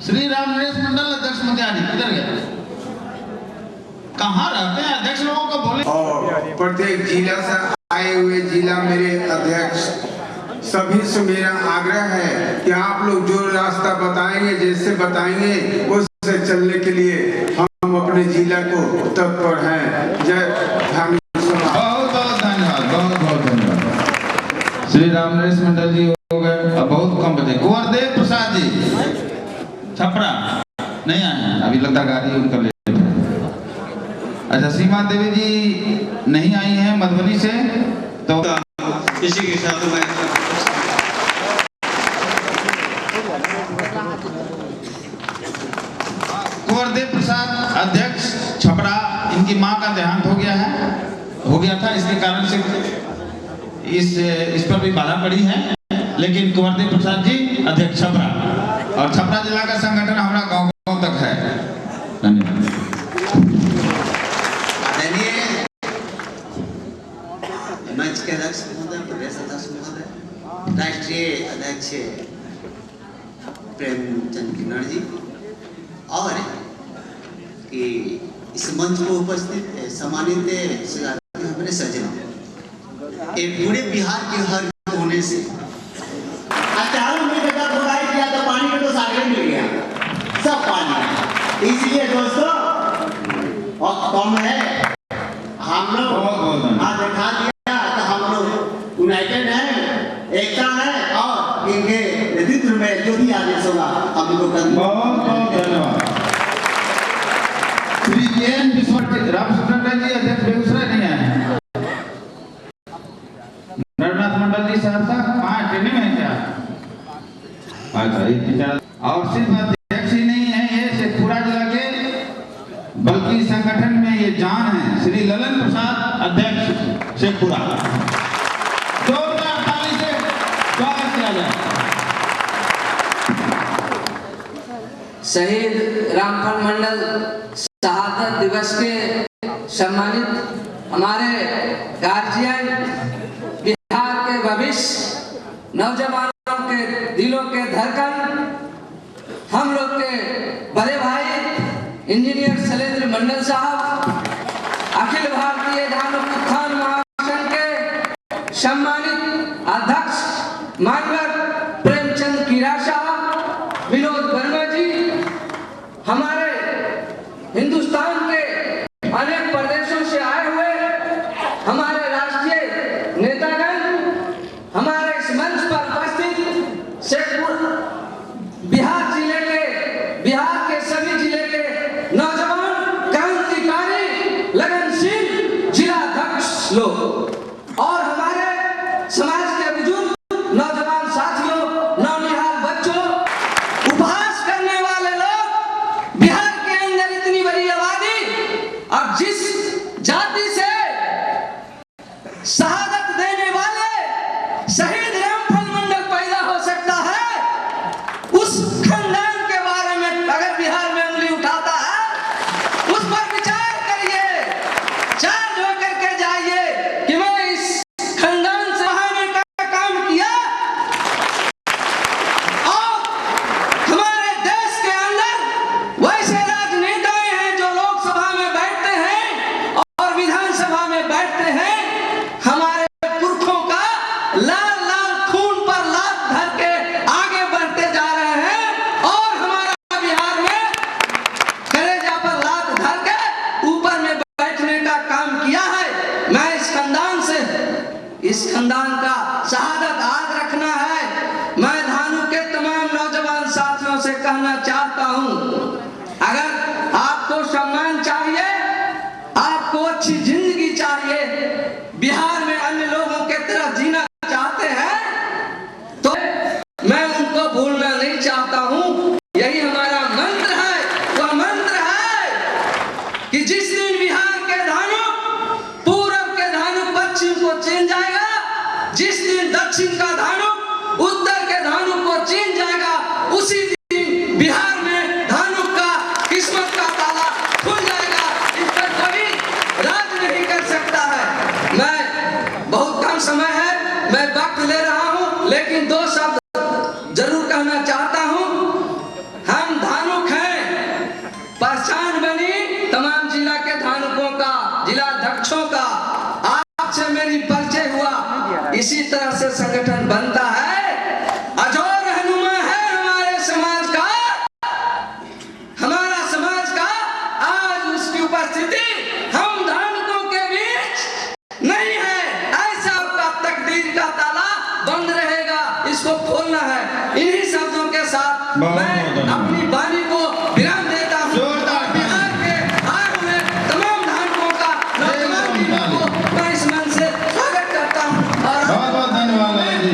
श्री राम नरेश मंडल अध्यक्ष मोतिहारी किधर गए? कहाँ रहते हैं अध्यक्ष? लोगों को बोले। और प्रत्येक जिला से आए हुए जिला मेरे अध्यक्ष सभी से मेरा आग्रह है कि आप लोग जो रास्ता बताएंगे, जैसे बताएंगे, उससे चलने के लिए हम अपने जिला को तत्पर हैं। जय धानुक समाज। बहुत बहुत धन्यवाद, बहुत बहुत धन्यवाद। श्री राम नरेश मंडल जी हो गए, अब बहुत कम बचे। कुंवरदेव प्रसाद जी छपरा नहीं आए, अभी लगता गाड़ी उनका ले। अच्छा, सीमा देवी जी नहीं आई हैं मधुबनी से, तो इसी के साथ मैं कुंवरदेव प्रसाद अध्यक्ष छपरा, इनकी मां का देहांत हो गया था, इसके कारण से इस पर भी बाधा पड़ी है। लेकिन कुंवरदेव प्रसाद जी अध्यक्ष छपरा, और छपरा जिला का संगठन हमारा गांव तक है। धन्यवाद। मंच के अध्यक्ष महोदय, प्रदेश अध्यक्ष महोदय, राष्ट्रीय अध्यक्ष प्रेमचंद किन्नर जी, और कि इस मंच को उपस्थित सम्मानित हमारे सज्जनों, पूरे बिहार के हर कोने से अचारों में किया तो पानी में तो सागर मिल गया, सब पानी। इसलिए दोस्तों, और कम है हम लोग आज दिखा दिया, हम लोग यूनाइटेड है, एकता है, और इनके नेतृत्व में जो भी आदेश होगा हम लोग करेंगे। बहुत बहुत धन्यवाद। श्री जैन विश्वनाथ रामचंद्र जी अध्यक्ष बेगूसराय नहीं आए। नरनाथ मंडल जी सहरसा कहाँ ट्रेनिंग में क्या? और सिर्फ अध्यक्ष ही नहीं है ये शेखपुरा जिला के, बल्कि संगठन में ये जान है। श्री ललन प्रसाद अध्यक्ष शेखपुरा, जोरदार ताली से स्वागत किया जाए। शहीद रामफल मंडल शहादत दिवस के सम्मानित हमारे गार्जियन, बिहार के भविष्य, नौजवानों के दिलों के धड़कन, हम लोग के बड़े भाई इंजीनियर शैलेंद्र मंडल साहब, अखिल भारतीय धानुक उत्थान महासंघ के सम्मानित अध्यक्ष मानवर प्रेमचंद किरा साहब, विनोद वर्मा जी, हमारे हिंदुस्तान के अनेक प्रदेशों से आए हुए हमारे राष्ट्रीय नेतागण, हमारे इस मंच पर उपस्थित शेखपुरा बिहार के सभी जिले के नौजवान क्रांतिकारी लगनशील जिलाध्यक्ष लोग, और हमारे समाज के बुजुर्ग नौजवान साथियों, नौनिहाल बच्चों, उपहास करने वाले लोग, बिहार के अंदर इतनी बड़ी आबादी लोगों से कहना चाहता हूं, अगर आपको सम्मान चाहिए, आपको अच्छी जिंदगी चाहिए, बिहार में अन्य लोगों के तरह जीना चाहते हैं, तो मैं उनको भूलना नहीं चाहता हूं। यही हमारा मंत्र है। वह मंत्र है कि जिस दिन बिहार के धानुक पूरब के धानुक पश्चिम को छीन जाएगा, जिस दिन दक्षिण का धानुक उत्तर के धानुक को छीन जाएगा, उसी दिन बिहार में धानुक का किस्मत का ताला खुल जाएगा। इस पर कभी राज नहीं कर सकता है। मैं बहुत कम समय है, मैं वक्त ले रहा हूं, लेकिन दो शब्द जरूर कहना चाहता हूं। हम धानुक हैं, पहचान बनी तमाम जिला के धानुकों का, जिला अध्यक्षों का। आपसे मेरी परिचय हुआ, इसी तरह से संगठन बनता है। अजोर रहनुमा है हमारे समाज का, हमारा समाज का। आज उसकी उपस्थिति हम धानुकों के बीच नहीं है। ऐसा आपका तकदीर का ताला बंद रहेगा, इसको खोलना है। इन्हीं शब्दों के साथ मैं अपनी वाणी को विराम देता हूँ। बिहार के आए हुए तमाम धानुकों का, नौजवान टीमों को मैं इस मन से स्वागत करता हूँ। और बहुत धन्यवाद जी।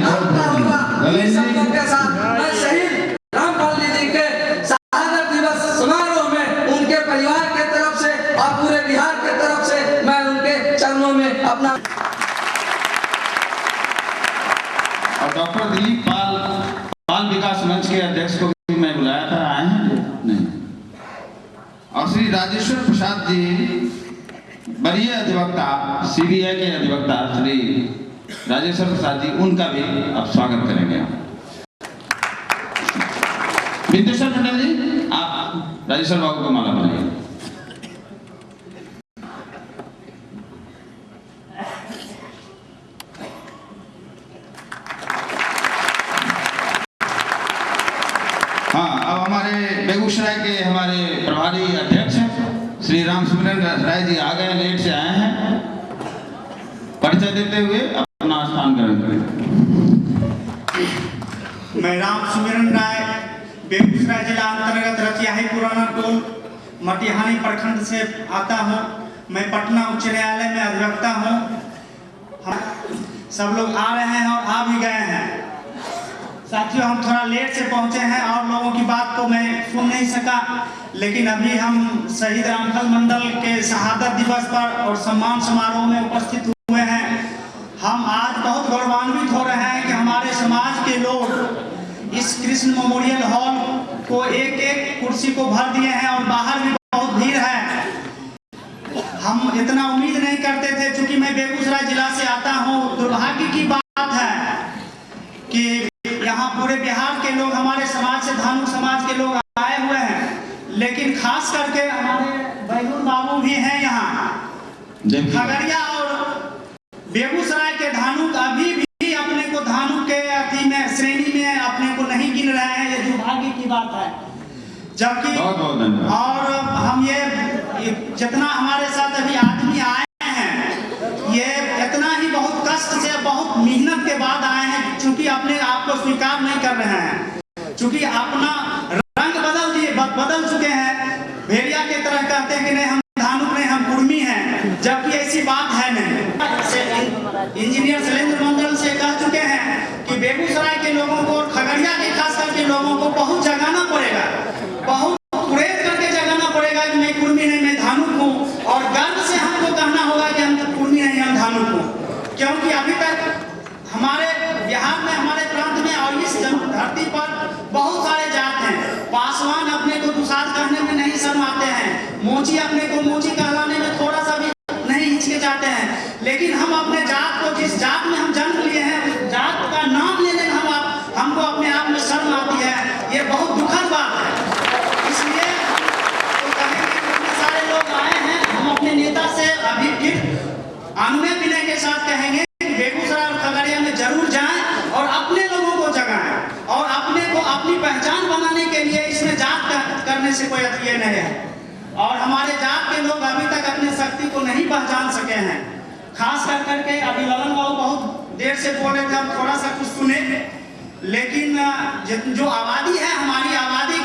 इन्हीं शब्दों के साथ मैं शहीद रामपाल जी के शहादत दिवस समारोह में उनके परिवार के तरफ से और पूरे बिहार के तरफ से मैं उनके चरणों में अपना। और डॉक्टर दिलीप पाल, बाल विकास मंच के अध्यक्ष को भी मैं बुलाया था, आए हैं नहीं। और श्री राजेश्वर प्रसाद जी, वरीय अधिवक्ता, CBI के अधिवक्ता श्री राजेश्वर प्रसाद जी, उनका भी आप स्वागत करेंगे। विद्युषर मंडल जी, आप राजेश्वर बाबू को माला बनाइए। हाँ, अब हमारे बेगूसराय के हमारे प्रभारी अध्यक्ष श्री राम सुमिरन राय जी आ गए, लेट से आए हैं। परिचय देते हुए अपना स्थान ग्रहण करें। मैं राम सुमिरन राय, बेगूसराय जिला अंतर्गत रतियाही पुराना टोल मटिहानी प्रखंड से आता हूँ। मैं पटना उच्च न्यायालय में अधिवक्ता हूँ। सब लोग आ रहे हैं और आ भी गए हैं। साथियों, हम थोड़ा लेट से पहुंचे हैं और लोगों की बात को मैं सुन नहीं सका, लेकिन अभी हम शहीद रामफल मंडल के शहादत दिवस पर और सम्मान समारोह में उपस्थित हुए हैं। हम आज बहुत गौरवान्वित हो रहे हैं कि हमारे समाज के लोग इस कृष्ण मेमोरियल हॉल को एक एक कुर्सी को भर दिए हैं और बाहर भी बहुत भीड़ है। हम इतना उम्मीद नहीं करते थे, क्योंकि मैं बेगूसराय जिला से आता हूँ। दुर्भाग्य की बात है कि यहाँ पूरे बिहार के लोग, हमारे समाज से धानुक समाज के लोग आए हुए हैं, लेकिन खास करके हमारे बैलून बाबू भी हैं यहाँ। खगड़िया और बेगूसराय के धानुक अभी भी अपने को धानुक के अथी में, श्रेणी में अपने को नहीं गिन रहे हैं। ये दुर्भाग्य की बात है। जबकि और हम ये जितना हमारे साथ अभी आदमी आए हैं, ये इतना ही बहुत कष्ट से, बहुत मेहनत के बाद आए हैं, क्योंकि अपने आप को स्वीकार नहीं कर रहे हैं, क्योंकि अपना रंग बदल चुके हैं। भेड़िया के तरह कहते हैं कि नहीं हम धानुक नहीं, हम कुर्मी हैं, जबकि ऐसी बात है नहीं। इंजीनियर शैलेंद्र मंडल से कह चुके हैं कि बेगूसराय के लोगों को और खगड़िया के खास करके लोगों को बहुत जगाना पड़ेगा, बहुत प्रेरित करके जगाना पड़ेगा कि मैं कुर्मी नहीं, मैं धानुक हूँ। और गर्व से हमको कहना होगा कि हम कुर्मी नहीं, हम धानुक हूँ। क्योंकि अभी तक हमारे बिहार में, हमारे प्रांत में और इस धरती पर बहुत सारे जात हैं। पासवान अपने को दुसाध कहने में नहीं शर्माते हैं, मोची अपने को मोची कहलाने में थोड़ा सा भी नहीं हिचकिचाते हैं, लेकिन हम अपने जात को, जिस जात में हम जन्म लिए हैं, उस जात का नाम लेने में हमको अपने आप में शर्म आती है। ये बहुत दुखद बात है। इसलिए तो कहेंगे कि इतने सारे लोग आए हैं, हम अपने नेता से अभी फिर अनुनय विनय के साथ कहेंगे कि बेगूसराय और खगड़िया में जरूर जाएं और अपने लोगों को जगाएं और अपने को अपनी पहचान बनाने के लिए इसमें जात करने से कोई ये नहीं है। और हमारे जात के लोग अभी तक अपने शक्ति को नहीं पहचान सके हैं। खास कर करके अभी ललन बाबू बहुत देर से बोल रहे थे, हम थोड़ा सा कुछ सुने, लेकिन जो आबादी है, हमारी आबादी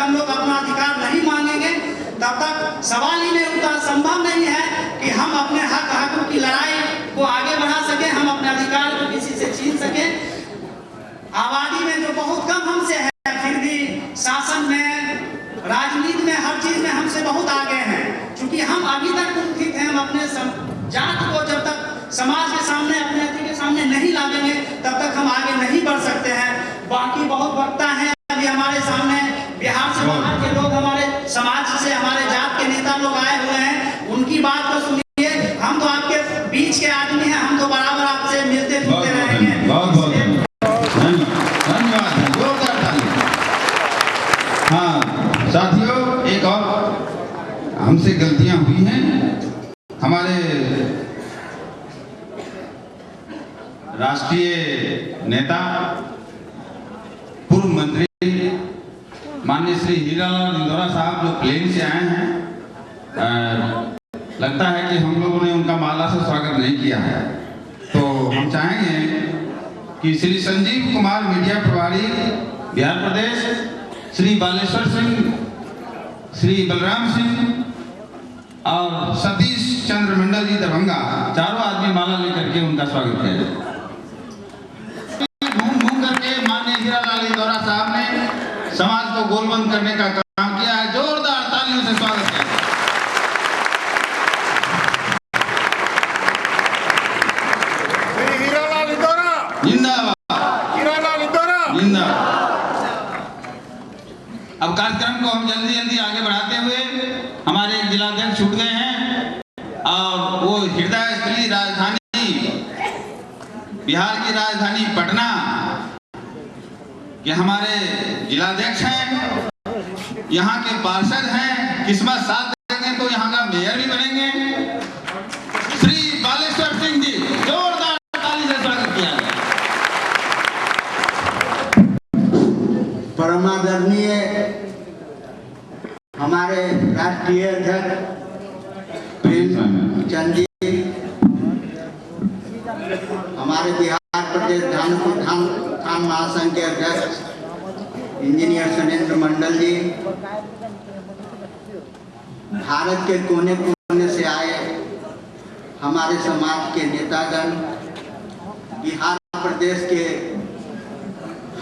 हम लोग अपना अधिकार नहीं मांगेंगे तब तक सवाल ही नहीं उठता, संभव नहीं है कि हम अपने हकों की लड़ाई को आगे बढ़ा सके, हम अपने अधिकार को किसी से छीन सके। आबादी में जो बहुत कम हमसे है, फिर भी शासन में, राजनीति में, हर चीज में हमसे बहुत आगे हैं। क्योंकि हम अभी तक कुंठित हैं, हम अपने जात को जब तक समाज के सामने, अपने अति के सामने नहीं लाएंगे तब तक हम आगे नहीं बढ़ सकते हैं। बाकी बहुत वक्ता हैं अभी हमारे सामने, बिहार से बाहर के लोग, हमारे समाज से, हमारे जात के नेता लोग आए हुए हैं, उनकी बात को सुनिए। हम तो आपके बीच के आदमी हैं, हम तो बराबर आपसे मिलते जुलते रहेंगे। बहुत बहुत धन्यवाद, जोरदार ताली। हाँ साथियों, एक और हमसे गलतियां हुई हैं। हमारे राष्ट्रीय नेता, पूर्व मंत्री माननीय श्री हीरालाल इंदौरा साहब जो प्लेन से आए हैं, लगता है कि हम लोगों ने उनका माला से स्वागत नहीं किया है, तो हम चाहेंगे कि श्री संजीव कुमार मीडिया प्रभारी बिहार प्रदेश, श्री बालेश्वर सिंह, श्री बलराम सिंह और सतीश चंद्र मंडल जी दरभंगा, चारों आदमी माला लेकर के उनका स्वागत किया जाए। घूम करके माननीय हीरालाल इंदौरा साहब ने समाज को गोलबंद करने का काम किया है, जोरदार तालियों से स्वागत किया। हीरालाल इंदौरा जिंदाबाद, हीरालाल इंदौरा जिंदाबाद। अब कार्यक्रम को हम जल्दी जल्दी आगे बढ़ाते हुए, हमारे एक जिलाध्यक्ष छूट गए हैं और वो हृदय स्थली राजधानी बिहार की राजधानी पटना के हमारे जिलाध्यक्ष हैं, यहाँ के पार्षद हैं, किस्मत साथ देंगे तो यहाँ का मेयर भी बनेंगे, श्री बालेश्वर सिंह जी, जोरदार ताली से स्वागत किया जाए। परमादरणीय हमारे राष्ट्रीय अध्यक्ष प्रेमचंद जी, हमारे बिहार प्रदेश धानुक उत्थान महासंघ के अध्यक्ष इंजीनियर सुरेंद्र मंडल जी, भारत के कोने कोने से आए हमारे समाज के नेतागण, बिहार प्रदेश के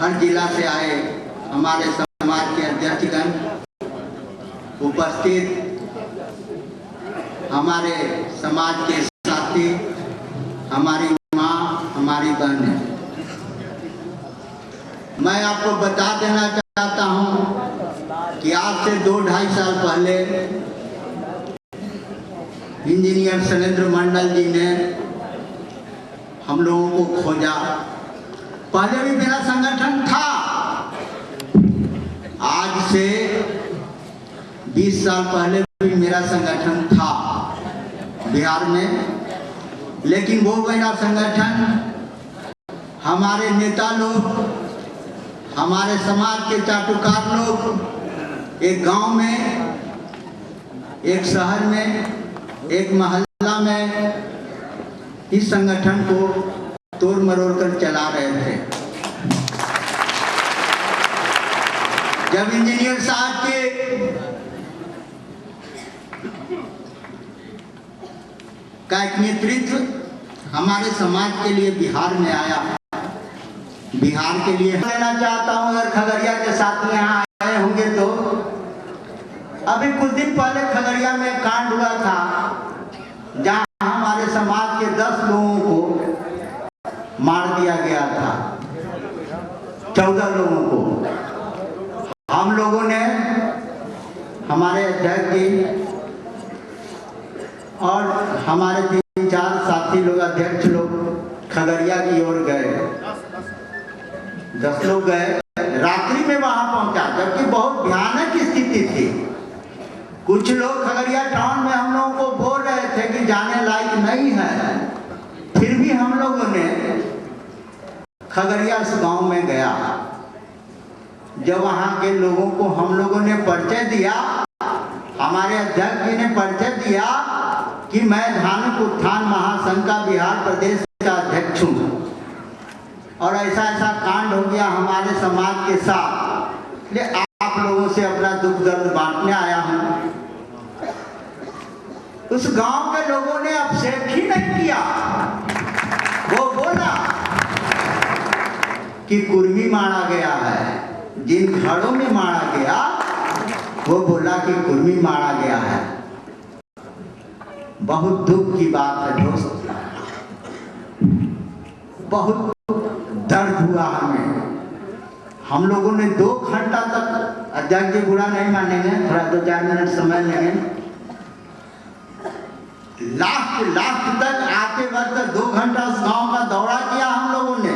हर जिला से आए हमारे समाज के अध्यक्षगण, उपस्थित हमारे समाज के साथी, हमारी माँ, हमारी बहनें, मैं आपको बता देना चाहता हूँ कि आज से 2-2.5 साल पहले इंजीनियर सुरेंद्र मंडल जी ने हम लोगों को खोजा। पहले भी मेरा संगठन था, आज से 20 साल पहले भी मेरा संगठन था बिहार में, लेकिन वो मेरा संगठन हमारे नेता लोग, हमारे समाज के चाटुकार लोग एक गांव में, एक शहर में, एक मोहल्ला में इस संगठन को तोड़ मरोड़ कर चला रहे थे। जब इंजीनियर साहब के का एक नेतृत्व हमारे समाज के लिए बिहार में आया, बिहार के लिए लेना चाहता हूं। अगर खगड़िया के साथ यहाँ आए होंगे तो अभी कुछ दिन पहले खगड़िया में कांड हुआ था, जहां हमारे समाज के 10 लोगों को मार दिया गया था, 14 लोगों को। हम लोगों ने, हमारे अध्यक्ष जी और हमारे 3-4 साथी लोग, अध्यक्ष लोग खगड़िया की ओर गए, 10 लोग गए, रात्रि में वहां पहुंचा, जबकि बहुत भयानक स्थिति थी। कुछ लोग खगड़िया टाउन में हम लोगों को बोल रहे थे कि जाने लायक नहीं है, फिर भी हम लोगों ने खगड़िया इस गांव में गया। जब वहां के लोगों को हम लोगों ने परिचय दिया, हमारे अध्यक्ष जी ने परिचय दिया कि मैं धानुक उत्थान महासंघ का बिहार प्रदेश का अध्यक्ष हूँ और ऐसा ऐसा कांड हो गया हमारे समाज के साथ, इसलिए आप लोगों से अपना दुख दर्द बांटने आया हूं। उस गांव के लोगों ने अपसेट ही नहीं किया। वो बोला कि कुर्मी मारा गया है। जिन घरों में मारा गया वो बोला कि कुर्मी मारा गया है। बहुत दुख की बात है दोस्त, बहुत दर्द हुआ हमें। हम लोगों ने 2 घंटा तक, अध्यक्ष जी बुरा नहीं मानेंगे, थोड़ा 2-4 मिनट समय लेंगे, लास्ट तक आते वक्त 2 घंटा उस गांव का दौरा किया हम लोगों ने।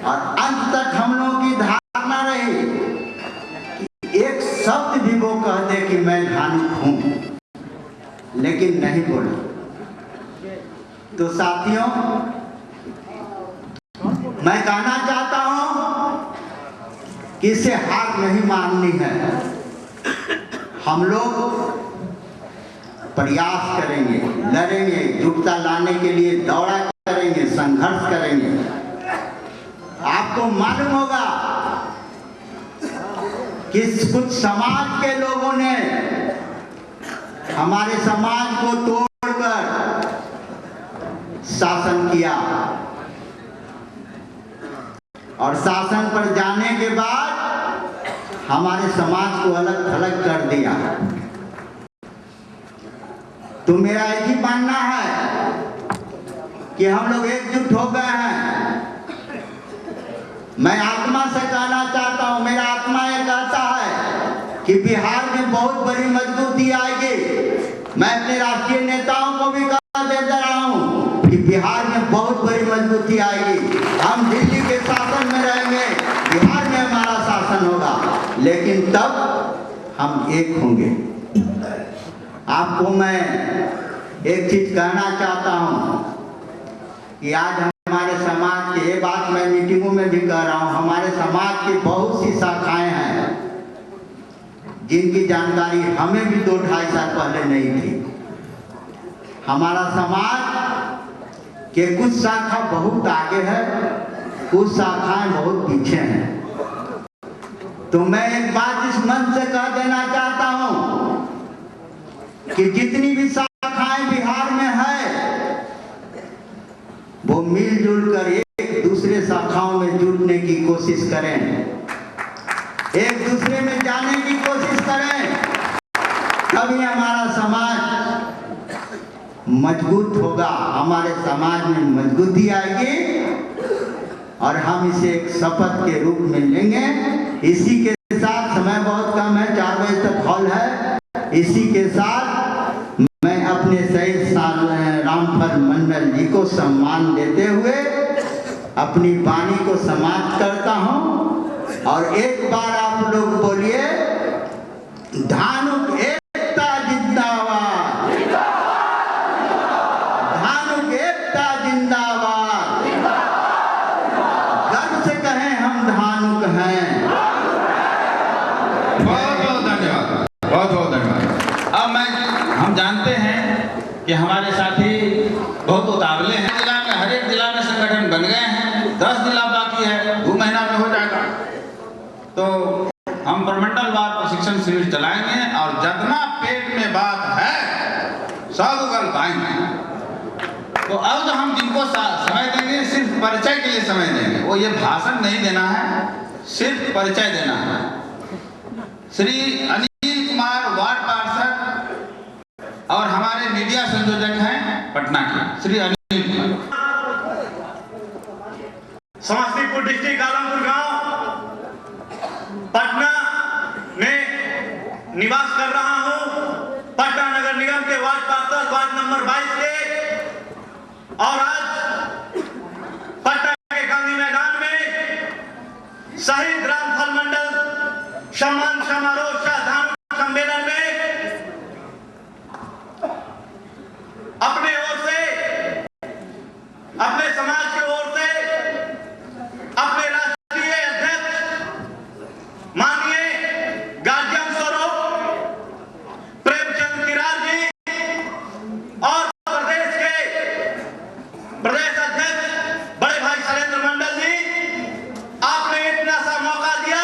और अंत तक हम लोगों की धारणा रही कि एक शब्द भी वो कह दे कि मैं धानुक हूं, लेकिन नहीं बोला। तो साथियों, मैं कहना चाहता हूं कि इसे हार नहीं माननी है। हम लोग प्रयास करेंगे, लड़ेंगे, एकजुटता लाने के लिए दौड़ा करेंगे, संघर्ष करेंगे। आपको मालूम होगा कि कुछ समाज के लोगों ने हमारे समाज को तोड़कर शासन किया और शासन पर जाने के बाद हमारे समाज को अलग थलग कर दिया। तो मेरा एक ही मानना है कि हम लोग एकजुट हो गए हैं। मैं आत्मा से कहना चाहता हूं, मेरा आत्मा ये कहता है कि बिहार में बहुत बड़ी मजबूती आएगी। मैं अपने राष्ट्रीय नेताओं को भी कह देता रहा हूं कि बिहार में बहुत बड़ी मजबूती आएगी। हम दिल्ली के शासन में रहेंगे, बिहार में हमारा शासन होगा, लेकिन तब हम एक होंगे। आपको मैं एक चीज कहना चाहता हूं कि आज हमारे समाज के, ये बात मैं मीटिंगों में भी कह रहा हूं, हमारे समाज की बहुत सी शाखाएं हैं जिनकी जानकारी हमें भी 2-2.5 साल पहले नहीं थी। हमारा समाज के कुछ शाखा बहुत आगे है, कुछ शाखाएं बहुत पीछे हैं। तो मैं एक बात इस मंच से कह देना चाहता हूं कि जितनी भी शाखाएं बिहार में है, वो मिलजुल कर एक दूसरे शाखाओं में जुड़ने की कोशिश करें, एक दूसरे में जाने की कोशिश करें। तभी हमारा समाज मजबूत होगा, हमारे समाज में मजबूती आएगी और हम इसे एक शपथ के रूप में लेंगे। इसी के साथ, समय बहुत कम है, 4 बजे तक हॉल है, इसी के साथ मैं अपने शहीद रामफल मंडल जी को सम्मान देते हुए अपनी वाणी को समाप्त करता हूं। और एक बार आप लोग बोलिए, धानुक एकता जिंदाबाद, धानुक एकता जिंदाबाद। गर्व से कहें हम धानुक हैं। बहुत बहुत धन्यवाद, बहुत बहुत धन्यवाद। अब हम जानते हैं कि हमारे साथी बहुत उतावले हैं। जिला में, हर एक जिला में संगठन बन गए हैं, 10 जिला बाकी है, 2 महीना में हो जाएगा। तो हम प्रमंडलवार प्रशिक्षण शिविर चलाएंगे और जितना पेट में बात है सब गल पाएंगे। तो अब जो हम जिनको समय देंगे, सिर्फ परिचय के लिए समय देंगे। वो ये भाषण नहीं देना है, सिर्फ परिचय देना है। श्री अनिल कुमार, वार्ड पार्षद और हमारे मीडिया संयोजक हैं पटना के, श्री अनिल कुमार। समस्तीपुर डिस्ट्रिक्ट आलमपुर गांव पटना में निवास कर रहा हूं। पटना नगर निगम के वार्ड पार्षद, वार्ड नंबर 22 के। और आज पटना के गांधी मैदान में शहीद रामफल मंडल सम्मान समारोह धानुक सम्मेलन में अपने ओर से, अपने समाज की ओर से, अपने राष्ट्रीय अध्यक्ष माननीय गार्जियन स्वरूप प्रेमचंद किरार जी और प्रदेश के प्रदेश अध्यक्ष बड़े भाई शैलेंद्र मंडल जी, आपने इतना सा मौका दिया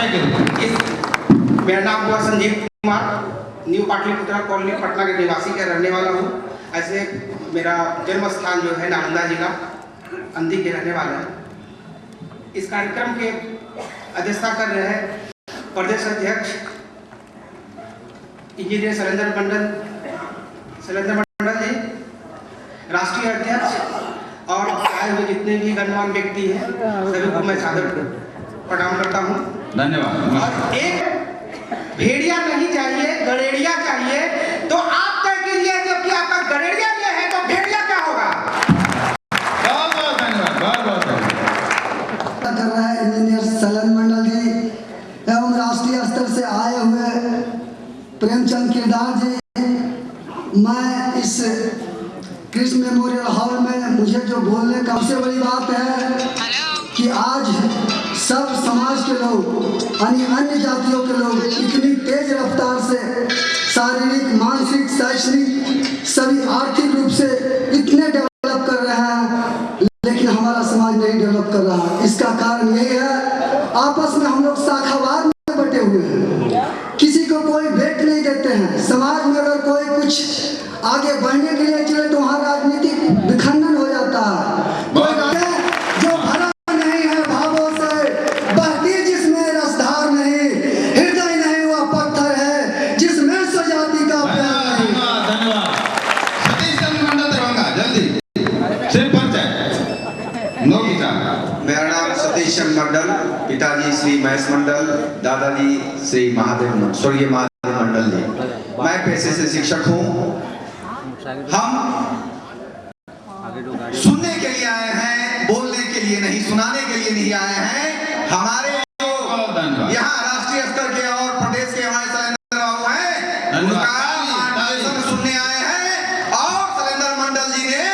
के रूप मेरा नाम हुआ संजीव कुमार, न्यू पाटलिपुत्रा कॉलोनी पटना के निवासी का रहने वाला हूँ। ऐसे मेरा जन्म स्थान जो है नालंदा जिला अंधी के रहने वाला है। इस कार्यक्रम के अध्यक्षता कर रहे हैं प्रदेश अध्यक्ष इंजीनियर शैलेंद्र मंडल जी, राष्ट्रीय अध्यक्ष और आए हुए जितने भी गणमान्य व्यक्ति हैं सभी को मैं सादर प्रणाम करता हूँ। धन्यवाद। और एक भेड़िया नहीं चाहिए, गड़ेड़िया चाहिए, तो आप तय कीजिए जबकि आपका गड़ेड़िया ये है तो भेड़िया क्या होगा। बहुत बहुत धन्यवाद, बहुत बहुत धन्यवाद। कर रहा है इंजीनियर शैलेंद्र मंडल जी एवं राष्ट्रीय स्तर से आए हुए प्रेमचंद केदार जी। मैं इस कृष्ण मेमोरियल हॉल में मुझे जो बोलने का सबसे बड़ी बात है कि आज सब समाज के लोग अन्य जातियों के लोग इतनी तेज रफ्तार से शारीरिक, मानसिक, शैक्षणिक सभी आर्थिक रूप से इतने डेवलप कर रहे हैं, लेकिन हमारा समाज नहीं डेवलप कर रहा। इसका कारण यही है आपस में हम लोग शाखावार में बटे हुए हैं, किसी को कोई वेट नहीं देते हैं। समाज में अगर कोई कुछ आगे बढ़ने के लिए चले तो वहाँ राजनीतिक विखंडन हो जाता है। जो भरा नहीं है भावों से, बहती जिसमें रसधार नहीं, हृदय नहीं वह पत्थर है जिसमें स्वजाति का प्यार नहीं। धन्यवाद। सतीश चंद्र मंडल दरभंगा, जल्दी सिर्फ परिचय, नो विचार। मेरा नाम सतीश चंद्र मंडल, पिताजी श्री महेश मंडल, दादाजी श्री महादेव स्वर्गीय महादेव मंडल जी। मैं पेशे से शिक्षक हूँ। हम सुनने के लिए आए हैं, बोलने के लिए नहीं, सुनाने के लिए नहीं आए हैं। हमारे यहाँ राष्ट्रीय स्तर के और प्रदेश के हमारे शैलेंद्र बाबू हैं, उनका सुनने आए हैं। और शैलेंद्र मंडल जी ने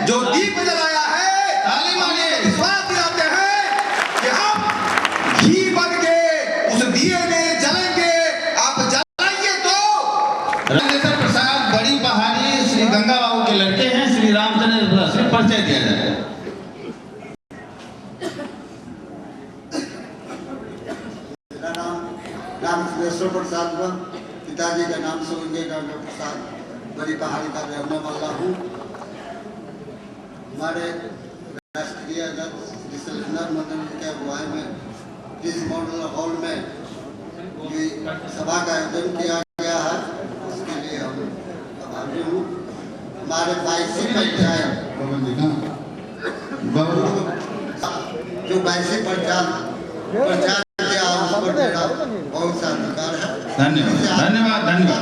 जो दीप जलाया है, विश्वास दिलाते हैं कि हम घी बन के उस दिए में जलेंगे। आप जलाइए तो। राजेंद्र प्रसाद बड़ी पहाड़ी श्री गंगा बाबू के लड़के हैं, श्री रामचंद्र से परिचय दिया जाए। मेरा नाम सुरेश्वर प्रसाद हुआ, पिताजी का नाम सूर्य गंगा प्रसाद, बड़ी पहाड़ी का रहने वाला हूँ। हमारे राष्ट्रीय अध्यक्ष श्री शैलेंद्र मंडल के अगुवाई में इस मॉडल हॉल में ये सभा का आयोजन किया गया है, उसके लिए हम आभारी हूँ। हमारे 22 पंचायत जो 22 पंचायत के आवास पर मेरा बहुत सा अधिकार है। धन्यवाद, धन्यवाद, धन्यवाद,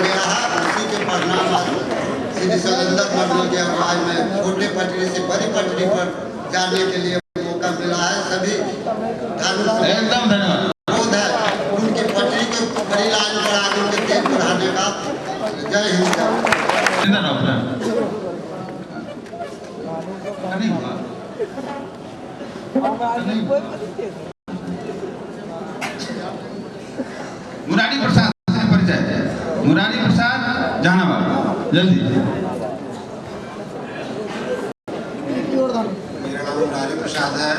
गया है। उसी के परिणाम श्री शैलेंद्र मंडल के अगुवाई में छोटे पटरी से बड़ी पटरी पर जाने के लिए मौका मिला है। सभी एकदम धन्यवाद। अनुरोध है उनकी पटरी के बड़ी लाइन बढ़ा के उनके तेज बढ़ाने का। जय हिंद। मुरारी प्रसाद से परिचय, मुरारी प्रसाद जहानाबाद, जल्दी। मेरा नाम मुरारी प्रसाद है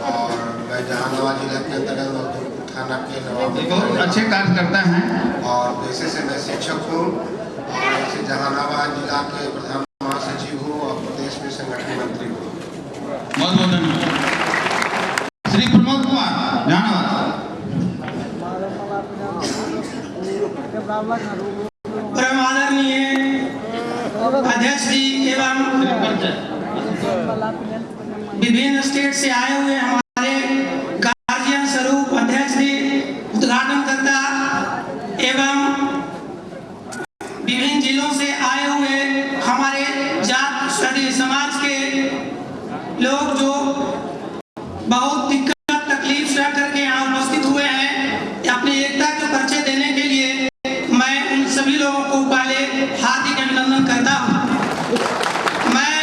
और मैं जहानाबाद जिला के अंतर्गत थाना के नवाब बहुत अच्छे कार्य करता है और पेशे से मैं शिक्षक हूँ और ऐसे जहानाबाद जिला के प्रधान महासचिव हूँ और प्रदेश में संगठन मंत्री हूँ। बहुत बहुत धन्यवाद। श्री प्रमोद कुमार जहानाबाद। परम आदरणीय अध्यक्ष जी एवं विभिन्न स्टेट से आए हुए हमारे गार्जियन स्वरूप अध्यक्ष जी, उद्घाटनकर्ता एवं विभिन्न जिलों से आए हुए हमारे जात समाज के लोग जो बहुत दिक्कत तकलीफ से करके यहाँ उपस्थित हुए हैं, अपनी एकता के परिचय देने के लिए मैं उन सभी लोगों को पहले हार्दिक अभिनंदन करता हूँ। मैं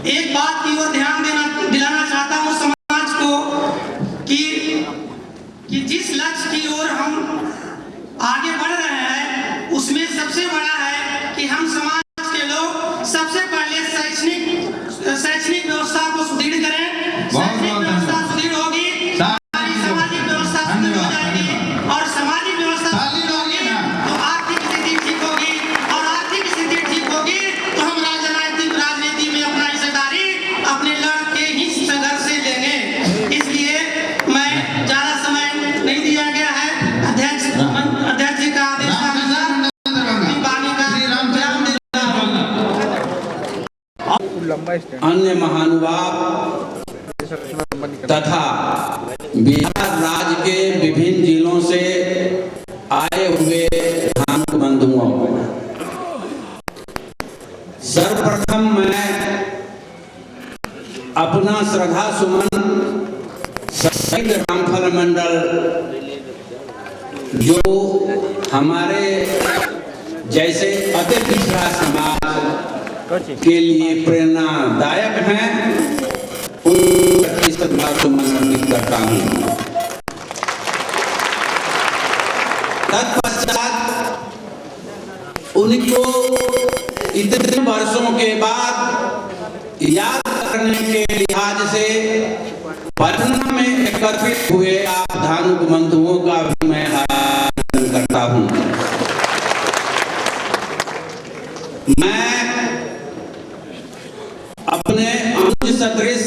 एक बात की ओर ध्यान दिलाना चाहता हूँ समाज को कि जिस लक्ष्य की ओर हम आगे बढ़ रहे हैं उसमें सबसे बड़ा है कि हम समाज के लोग सबसे पहले शैक्षणिक व्यवस्था को सुदृढ़ करें। शैक्षणिक व्यवस्था सुदृढ़ हो अन्य महानुभाव तथा बिहार राज्य के विभिन्न जिलों से आए हुए धानुक बंधुओं, सर्वप्रथम मैं अपना श्रद्धा सुमन शहीद रामफल मंडल जो हमारे जैसे अति पिछड़ा समाज के लिए प्रेरणादायक हैं, उनकी श्रद्धा सुमन अर्पित करता हूँ। तत्पश्चात उनको इतने वर्षों के बाद याद करने के लिहाज से पटना में एकत्रित हुए आप धानुक बंधुओं का भी मैं अभिनंदन करता हूँ। मैं अपने अनुज सदृश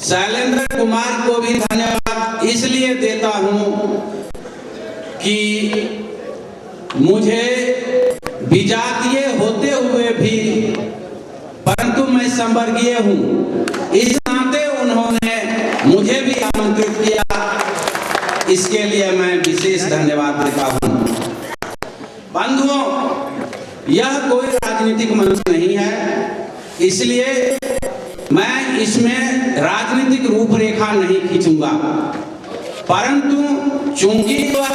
शैलेंद्र कुमार को भी धन्यवाद इसलिए देता हूँ कि मुझे विजातीय होते हुए भी, परंतु मैं संवर्गीय हूँ, इस नाते उन्होंने मुझे भी आमंत्रित किया, इसके लिए मैं विशेष धन्यवाद देता हूँ। बंधुओं, यह कोई राजनीतिक मंच नहीं है, इसलिए मैं इसमें राजनीतिक रूपरेखा नहीं खींचूंगा, परंतु चूंकि वह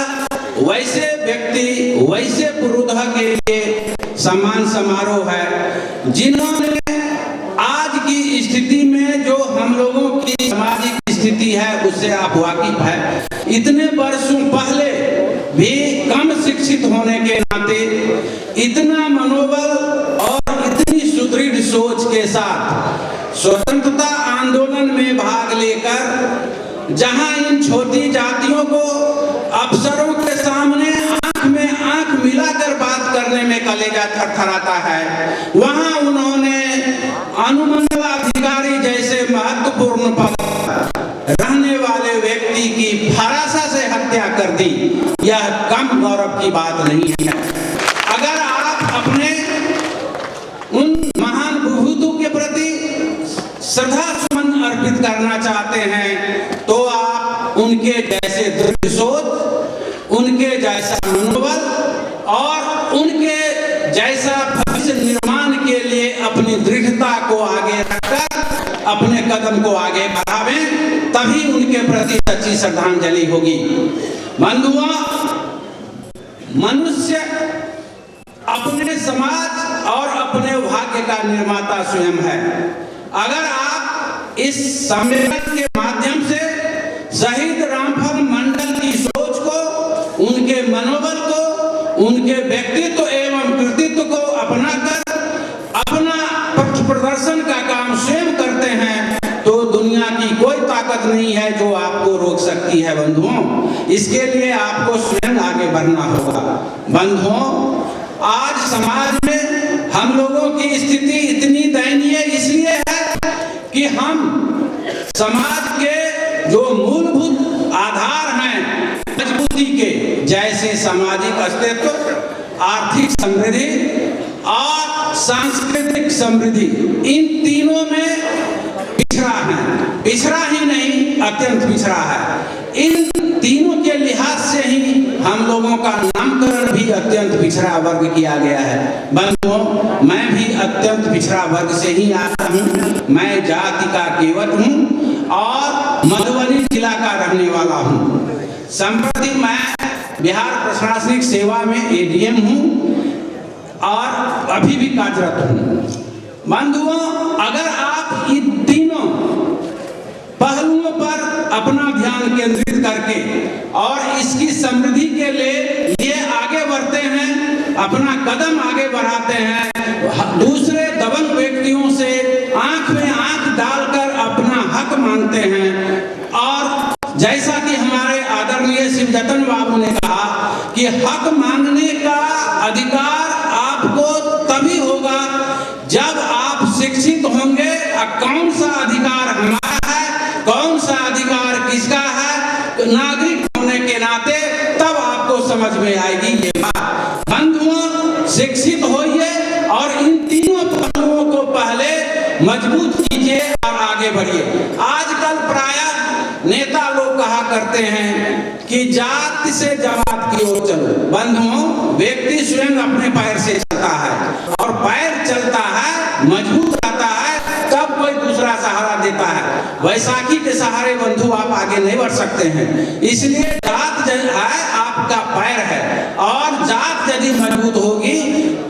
वैसे व्यक्ति वैसे पुरोधा के लिए सम्मान समारोह है जिन्होंने आज की स्थिति में जो हम लोगों की सामाजिक स्थिति है उससे आप वाकिफ है, इतने वर्षों पहले भी कम शिक्षित होने के नाते इतना मनोबल और इतनी सुदृढ़ सोच के साथ स्वतंत्रता आंदोलन में भाग लेकर जहां इन छोटी जातियों को अफसरों के सामने आंख में आंख मिलाकर बात करने में कलेजा थरथराता है, वहां उन्होंने अनुमंडल अधिकारी जैसे महत्वपूर्ण पद रहने वाले व्यक्ति की फरासा से हत्या कर दी। यह कम गौरव की बात नहीं है। अगर आप अपने उन महान विभूतों के प्रति श्रद्धा सुमन अर्पित करना चाहते हैं तो आप उनके जैसे दृढ़ सोच, उनके जैसा मनोबल और उनके जैसा भविष्य निर्माण के लिए अपनी दृढ़ता को आगे रखकर अपने कदम को आगे बढ़ावें, तभी उनके प्रति सच्ची श्रद्धांजलि होगी। बंधुओं, मनुष्य अपने समाज और अपने भाग्य का निर्माता स्वयं है। अगर आप इस सम्मेलन के माध्यम से शहीद रामफल मंडल की सोच को, उनके मनोबल को, उनके व्यक्तित्व एवं कृतित्व को अपनाकर अपना पक्ष प्रदर्शन का काम स्वयं करते हैं तो दुनिया की कोई ताकत नहीं है जो आपको रोक सकती है। बंधुओं, इसके लिए आपको स्वयं आगे बढ़ना होगा। बंधुओं, आज समाज में हम लोगों की स्थिति इतनी दयनीय इसलिए है कि हम समाज के जो मूलभूत आधार हैं मजबूती के, जैसे सामाजिक अस्तित्व, आर्थिक समृद्धि और सांस्कृतिक समृद्धि, इन तीनों में पिछड़ा है। पिछड़ा ही नहीं, अत्यंत पिछड़ा है। इन तीनों के लिहाज से ही हम लोगों का नामकरण भी अत्यंत पिछड़ा वर्ग किया गया है। बंधुओं, मैं भी अत्यंत पिछड़ा वर्ग से ही आता हूँ। मैं जाति का केवट हूँ और मधुबनी जिला का रहने वाला हूँ। संप्रति मैं बिहार प्रशासनिक सेवा में एडीएम हूँ और अभी भी कार्यरत हूँ। बंधुओं, अगर आप इन तीनों पहलुओं पर अपना ध्यान केंद्रित करके और इसकी समृद्धि के लिए आगे बढ़ते हैं, अपना कदम आगे बढ़ाते हैं, दूसरे दबंग व्यक्तियों से आंख में आंख डालकर अपना हक मांगते हैं और जैसा कि हमारे आदरणीय शिवजतन बाबू ने कहा कि हक मांगने का अधिकार आपको तभी होगा जब आप शिक्षित होंगे। कौन सा अधिकार हमारा है, कौन सा अधिकार किसका है, तो नागरिक होने के नाते तब आपको समझ में आएगी ये बात। बंधुओं, शिक्षित होइए और इन तीनों पहलुओं को पहले मजबूत कीजिए और आगे बढ़िए। आजकल प्रायः नेता लोग कहा करते हैं कि जाति से जमात की ओर चलो। बंधुओं, व्यक्ति स्वयं अपने पैर से चलता है और पैर चलता है, मजबूत रहता है, तब कोई दूसरा सहारा देता है। वैशाखी के सहारे बंधु आप आगे नहीं बढ़ सकते हैं। इसलिए जात है आपका पैर है, और जात यदि मजबूत होगी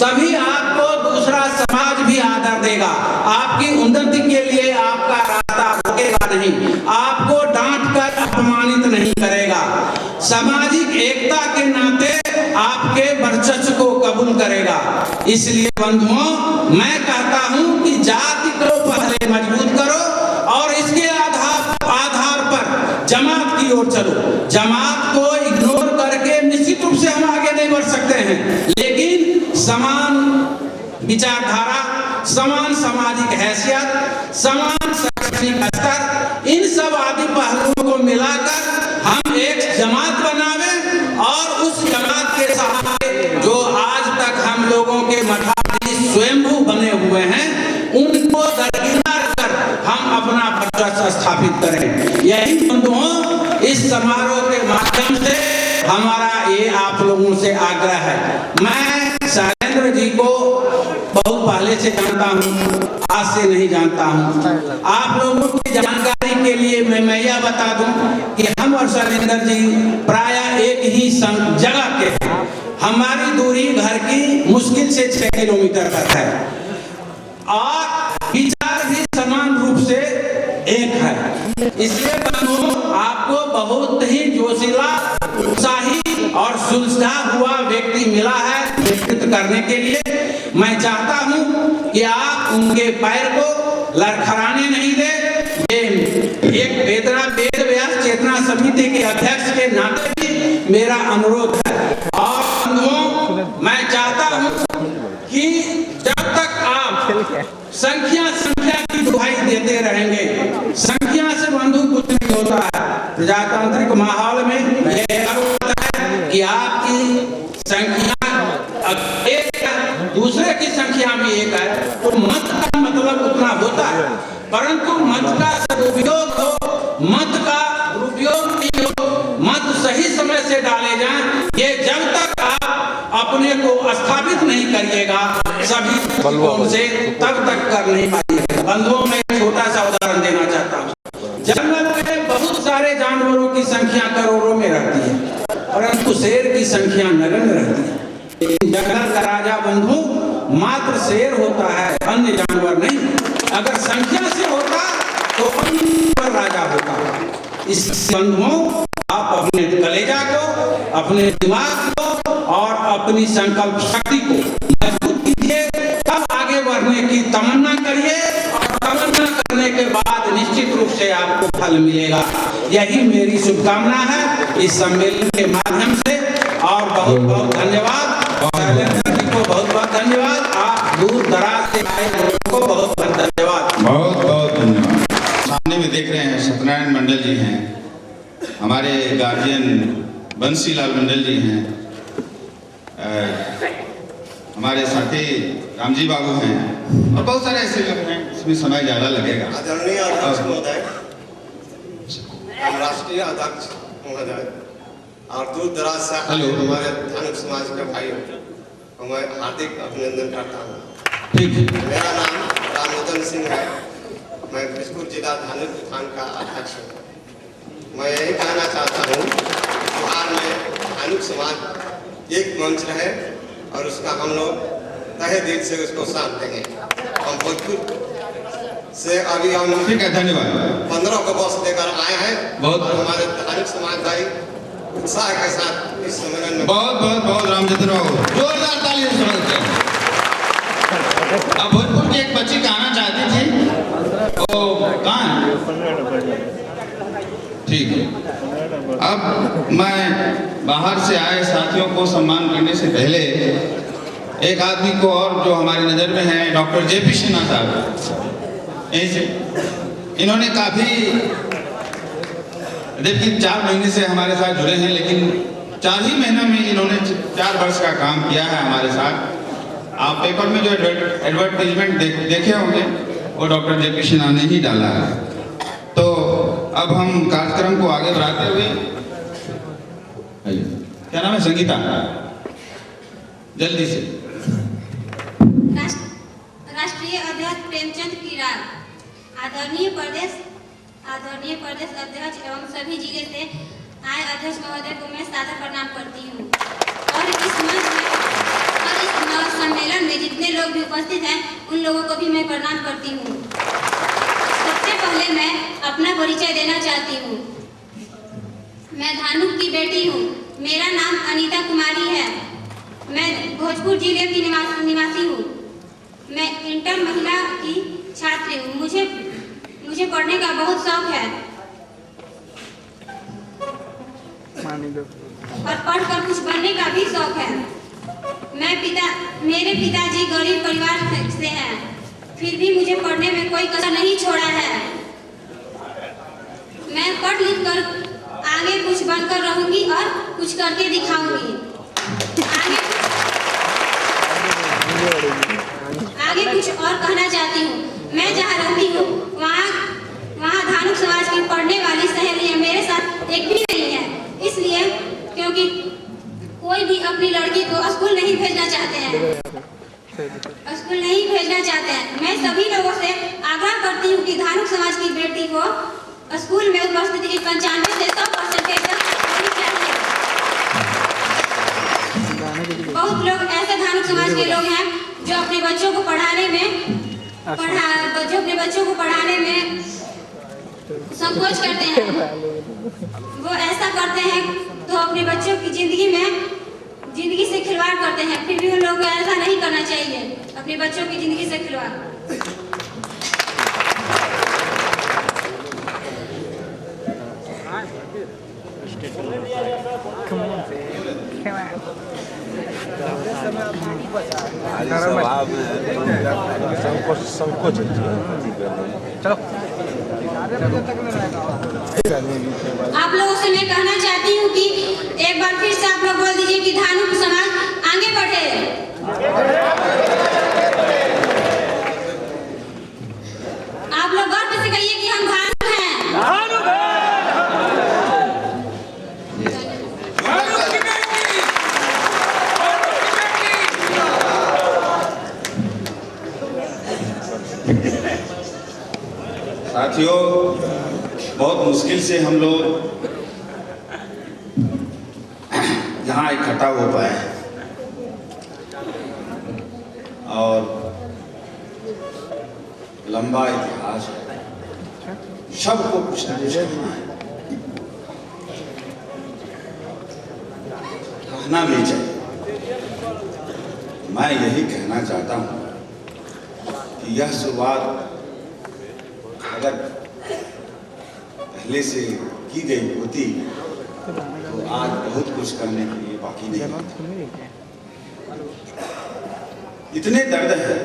तभी आपको दूसरा समाज भी आदर देगा, आपकी उन्नति के लिए आपका रास्ता रोकेगा नहीं, आपको डांट कर अपमानित नहीं करेगा, सामाजिक एकता के नाते आपके वर्चस्व को कबूल करेगा। इसलिए बंधुओं, मैं कहता हूं कि जाति को पहले मजबूत करो और इसके आधार पर जमात की ओर चलो। जमात को इग्नोर करके निश्चित रूप से हम आगे नहीं बढ़ सकते हैं, लेकिन समान विचारधारा, समान सामाजिक हैसियत, समान शैक्षणिक स्तर, इन सब आदि पहलुओं को मिलाकर हम एक जमात बनावे और उस जमात के सहारे जो आज तक हम लोगों के मठाधीश स्वयंभू बने हुए हैं, उनको दरकिनार कर हम अपना वर्चस्व स्थापित करें। यही बंधुओं, इस समारोह के माध्यम से हमारा ये आप लोगों से आग्रह है। मैं शैलेंद्र जी को बहुत पहले से जानता हूँ, आज से नहीं जानता हूँ। आप लोगों की जानकारी के लिए मैं यह बता दूं कि हम और शैलेंद्र जी प्रायः एक ही जगह के हैं। हमारी दूरी घर की मुश्किल से 6 किलोमीटर तक है और विचार भी समान रूप से एक है। इसलिए आपको बहुत ही जोशीला, उत्साही और सुलझा हुआ व्यक्ति मिला है नेतृत्व करने के लिए। मैं चाहता हूं कि आप उनके पैर को लड़खड़ाने नहीं दे। ये एक वेद व्यास चेतना समिति के अध्यक्ष के नाते भी मेरा अनुरोध है। और मैं चाहता हूं कि जब तक आप संख्या की दुहाई देते रहेंगे, संख्या से बंधु कुछ नहीं होता है। प्रजातांत्रिक माहौल में यह होता है कि आपकी संख्या एक है, दूसरे की संख्या भी एक है, तो मत का मतलब उतना होता है, परंतु मत का सदुपयोग हो, मत का दुरुपयोग नहीं हो, मत सही समय से डाले जाएं। ये जब तक आप अपने को स्थापित नहीं करिएगा सभी दृष्टिकोण से, तब तक कर नहीं पाइएगा। बंधुओं, मैं एक छोटा सा उदाहरण देना चाहता हूँ। जंगल में बहुत सारे जानवरों की संख्या करोड़ों में रहती है, परंतु शेर की संख्या नगण्य रहती है। जंगल का राजा बंधु मात्र शेर होता है, अन्य जानवर नहीं। अगर संख्या से होता तो अन्य पर राजा होता। इस बंधुओं, आप अपने कलेजा को, अपने दिमाग को और अपनी संकल्प शक्ति को मजबूत कीजिए, तब आगे बढ़ने की तमन्ना करिए और तमन्ना करने के बाद निश्चित रूप से आपको फल मिलेगा। यही मेरी शुभकामना है इस सम्मेलन के माध्यम से। और बहुत बहुत धन्यवाद शैलेंद्र जी को, बहुत बहुत धन्यवाद। आप दूर दराज से आए लोगों को बहुत बहुत धन्यवाद। बहुत बहुत धन्यवाद। सामने में देख रहे हैं सत्यनारायण मंडल जी हैं, हमारे गार्जियन बंसीलाल मंडल जी हैं, हमारे साथी रामजी बाबू हैं और बहुत सारे ऐसे लोग हैं, इसमें समय ज़्यादा लगेगा। आदरणीय अध्यक्ष महोदय, राष्ट्रीय अध्यक्ष महोदय और दूर दराज से हमारे धानुक समाज के भाइयों को मैं हार्दिक अभिनंदन करता हूँ। ठीक है। मेरा नाम रामलोचन सिंह है, मैं बिजपुर जिला धानुक उत्थान का अध्यक्ष हूँ। मैं यही कहना चाहता हूँ बिहार में धानुक समाज एक मंच रहे और उसका हम लोग तहे दिल से उसको साथ देंगे। हम भोजपुर से अभी हम, ठीक है, धन्यवाद, 15 को बस लेकर आए हैं। बहुत और हमारे धानुक समाज भाई उत्साह के साथ इस सम्मेलन में बहुत बहुत बहुत रामचंद्र बाबू, जोरदार तालियों से स्वागत करें। अब भोजपुर की एक बच्ची गाना चाहती थी, वो कहाँ? ठीक है। अब मैं बाहर से आए साथियों को सम्मान करने से पहले एक आदमी को और जो हमारी नज़र में है, डॉक्टर जे पी सिन्हा साहब, इन्होंने काफ़ी, देखिए 4 महीने से हमारे साथ जुड़े हैं, लेकिन 4 ही महीनों में इन्होंने 4 वर्ष का काम किया है हमारे साथ। आप पेपर में जो एडवर्टाइजमेंट देखे होंगे, वो डॉक्टर जे पी सिन्हा ने ही डाला है। तो अब हम कार्यक्रम को आगे बढ़ाते हुए, क्या नाम है, संगीता, जल्दी से। राष्ट्रीय अध्यक्ष प्रेमचंद किरार, आदरणीय प्रदेश अध्यक्ष एवं सभी जिले से आए अध्यक्ष महोदय को मैं सादर प्रणाम करती हूँ। और इस मंच में और इस सम्मेलन में जितने लोग भी उपस्थित हैं उन लोगों को भी मैं प्रणाम करती हूँ। सबसे पहले मैं अपना परिचय देना चाहती हूँ। मैं धानुक की बेटी हूँ। मेरा नाम अनीता कुमारी है। मैं भोजपुर जिले की निवासी हूँ। मैं इंटर महिला की छात्री हूँ। मुझे पढ़ने का बहुत शौक है और पढ़कर कुछ बनने का भी शौक है। मेरे पिताजी गरीब परिवार से हैं, फिर भी मुझे पढ़ने में कोई कसर नहीं छोड़ा है। मैं पढ़ लिख कर आगे कुछ बनकर रहूंगी और कुछ करके दिखाऊंगी। आगे कुछ और कहना चाहती हूँ। मैं जहाँ रहती हूँ वहाँ धानुक समाज की पढ़ने वाली सहेलियाँ मेरे साथ एक भी नहीं है, इसलिए क्योंकि कोई भी अपनी लड़की को स्कूल नहीं भेजना चाहते हैं। मैं सभी लोगों से आग्रह करती हूँ कि धानुक समाज की बेटी को स्कूल में उपस्थिति की 95 से 100% तक होनी चाहिए। बहुत लोग ऐसे धानुक समाज के लोग हैं जो अपने बच्चों को पढ़ाने में संकोच करते हैं। वो ऐसा करते हैं तो अपने बच्चों की जिंदगी से खिलवाड़ करते हैं। फिर भी उन लोगों को ऐसा नहीं करना चाहिए, अपने बच्चों की जिंदगी से खिलवाड़। संकोच आप लोगों से मैं कहना चाहती हूँ कि एक बार फिर से आप लोग बोल दीजिए कि धानुक समाज आगे बढ़े। आप लोग गर्व से कहिए कि हम धानुक हैं। साथियों, बहुत मुश्किल से हम लोग यहाँ इकट्ठा हो पाए और लंबा इतिहास है, सबको कुछ न कुछ कहना है, कहना भी चाहिए। मैं यही कहना चाहता हूँ कि यह शुरुआत अगर पहले से की गई होती तो आज बहुत कुछ करने के लिए बाकी नहीं है। इतने दर्द है,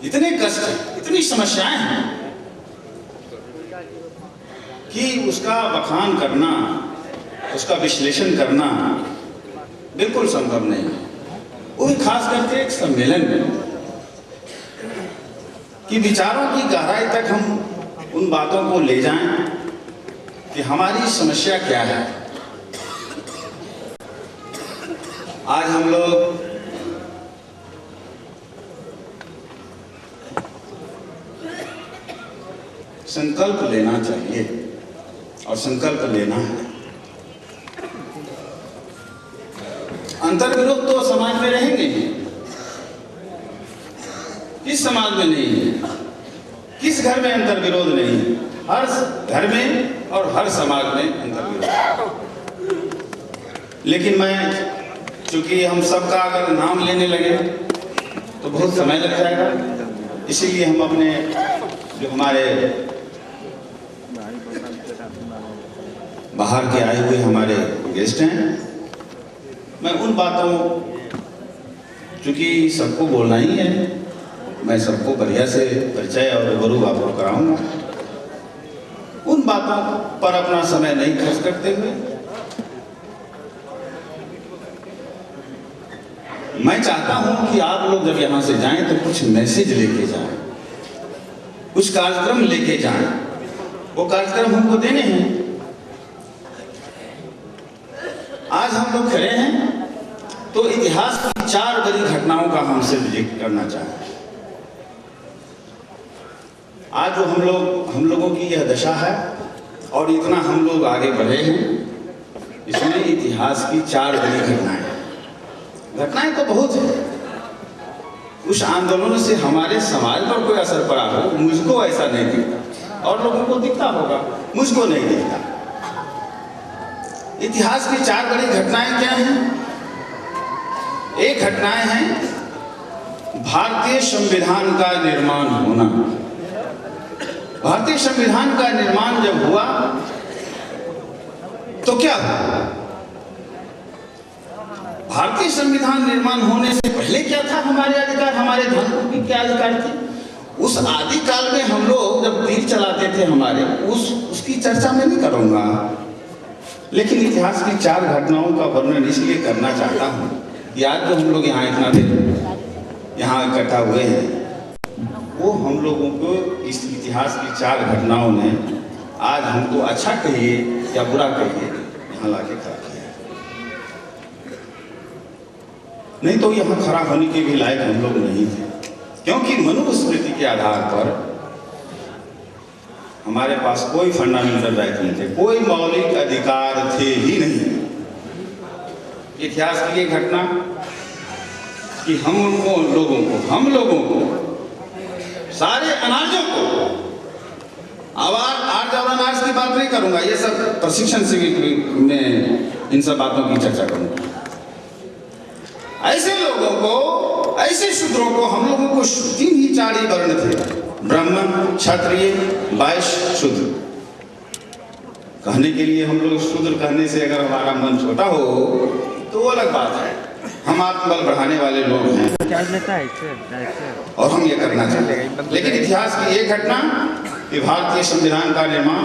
इतने कष्ट है, इतनी समस्याएं हैं कि उसका बखान करना, उसका विश्लेषण करना बिल्कुल संभव नहीं है। वो भी खास करके एक सम्मेलन में कि विचारों की गहराई तक हम उन बातों को ले जाएं कि हमारी समस्या क्या है। आज हम लोग संकल्प लेना चाहिए और संकल्प लेना है। अंतर्विरोध तो समाज में रहेंगे ही, किस समाज में नहीं है, किस घर में अंतर्विरोध नहीं है? हर घर में और हर समाज में अंतर्विरोध। लेकिन मैं, चूंकि हम सबका अगर नाम लेने लगे तो बहुत समय लग जाएगा, इसीलिए हम अपने जो हमारे बाहर के आए हुए हमारे गेस्ट हैं, मैं उन बातों, चूंकि सबको बोलना ही है, मैं सबको बढ़िया से परिचय और रूबरू आपको कराऊंगा। उन बातों पर अपना समय नहीं खर्च करते हुए मैं चाहता हूं कि आप लोग जब यहां से जाएं तो कुछ मैसेज लेके जाएं, कुछ कार्यक्रम लेके जाएं। वो कार्यक्रम हमको देने हैं। आज हम लोग खड़े हैं तो इतिहास की 4 बड़ी घटनाओं का हम सिर्फ जिक्र करना चाहते हैं। आज जो हम लोगों की यह दशा है और इतना हम लोग आगे बढ़े हैं, इसमें इतिहास की 4 बड़ी घटनाएं तो बहुत है। उस आंदोलन से हमारे समाज पर कोई असर पड़ा हो, मुझको ऐसा नहीं दिखता, और लोगों को दिखता होगा, मुझको नहीं दिखता। इतिहास की 4 बड़ी घटनाएं क्या हैं? एक घटनाएं हैं भारतीय संविधान का निर्माण होना। भारतीय संविधान का निर्माण जब हुआ तो क्या हुआ? भारतीय संविधान निर्माण होने से पहले क्या था? हमारे अधिकार, हमारे धर्म की क्या अधिकार थे? उस आदिकाल में हम लोग जब तीर चलाते थे हमारे, उसकी चर्चा मैं नहीं करूंगा, लेकिन इतिहास की 4 घटनाओं का वर्णन इसलिए करना चाहता हूं कि आज जो हम लोग यहाँ इतना देर यहाँ इकट्ठा हुए हैं, वो हम लोगों को इस इतिहास की 4 घटनाओं ने आज हमको अच्छा कहिए या बुरा कहिए यहाँ लाके खड़ा किया। नहीं तो यहाँ खड़ा होने के भी लायक हम लोग नहीं थे, क्योंकि मनुस्मृति के आधार पर हमारे पास कोई फंडामेंटल राइट नहीं थे, कोई मौलिक अधिकार थे ही नहीं। इतिहास की ये घटना कि हम लोगों को सारे अनाजों को, आर्ज और अनाज की बात नहीं करूंगा, ये सब प्रशिक्षण शिविर में इन सब बातों की चर्चा करूंगा। ऐसे लोगों को, ऐसे शूद्रों को, हम लोगों को 3 ही 4 ही वर्ण थे, ब्राह्मण, क्षत्रिय, वैश्य, शूद्र। कहने के लिए हम लोग शूद्र कहने से अगर हमारा मन छोटा हो तो वो अलग बात है। हम आत्मबल बढ़ाने वाले लोग हैं और हम ये करना चाहते हैं। लेकिन इतिहास की एक घटना कि भारतीय संविधान का निर्माण,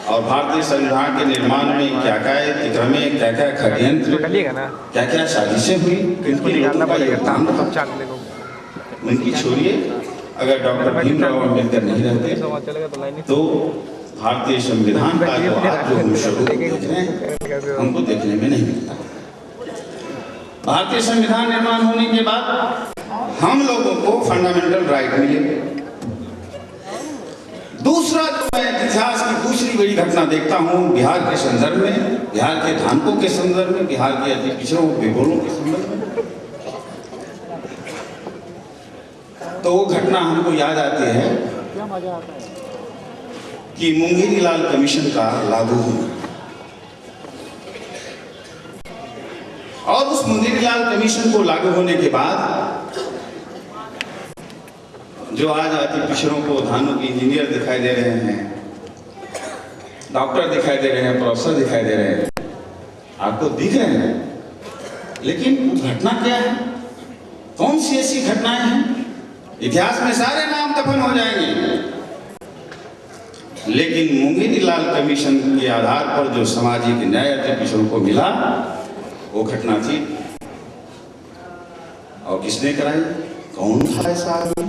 और भारतीय संविधान के निर्माण में क्या क्या क्रमें, क्या क्या षड्यंत्र, क्या क्या साजिशें हुई, उनकी छोड़िए। अगर डॉक्टर भीमराव अम्बेडकर नहीं रहते तो भारतीय संविधान का जो आज जो हम स्वरूप देख रहे हैं हमको देखने में नहीं मिलता। भारतीय संविधान निर्माण होने के बाद हम लोगों को फंडामेंटल राइट मिले। दूसरा जो मैं इतिहास की दूसरी बड़ी घटना देखता हूँ बिहार के संदर्भ में, बिहार के धानकों के संदर्भ में, बिहार के अति पिछड़ों बेघोरों के संदर्भ में, तो वो घटना हमको याद आती है कि मुंगेरी लाल कमीशन का लागू होना। और उस मुंगेरी लाल कमीशन को लागू होने के बाद जो आज अति पिछड़ों को धानों के इंजीनियर दिखाई दे रहे हैं, डॉक्टर दिखाई दे रहे हैं, प्रोफेसर दिखाई दे रहे हैं, आपको दिख रहे हैं, लेकिन घटना क्या है? कौन सी ऐसी घटनाएं हैं? इतिहास में सारे नाम दफन हो जाएंगे, लेकिन मुंगेरी लाल कमीशन के आधार पर जो सामाजिक न्याय अति पिछड़ों को मिला वो घटना थी। और किसने कराई? कौन था ऐसा आदमी?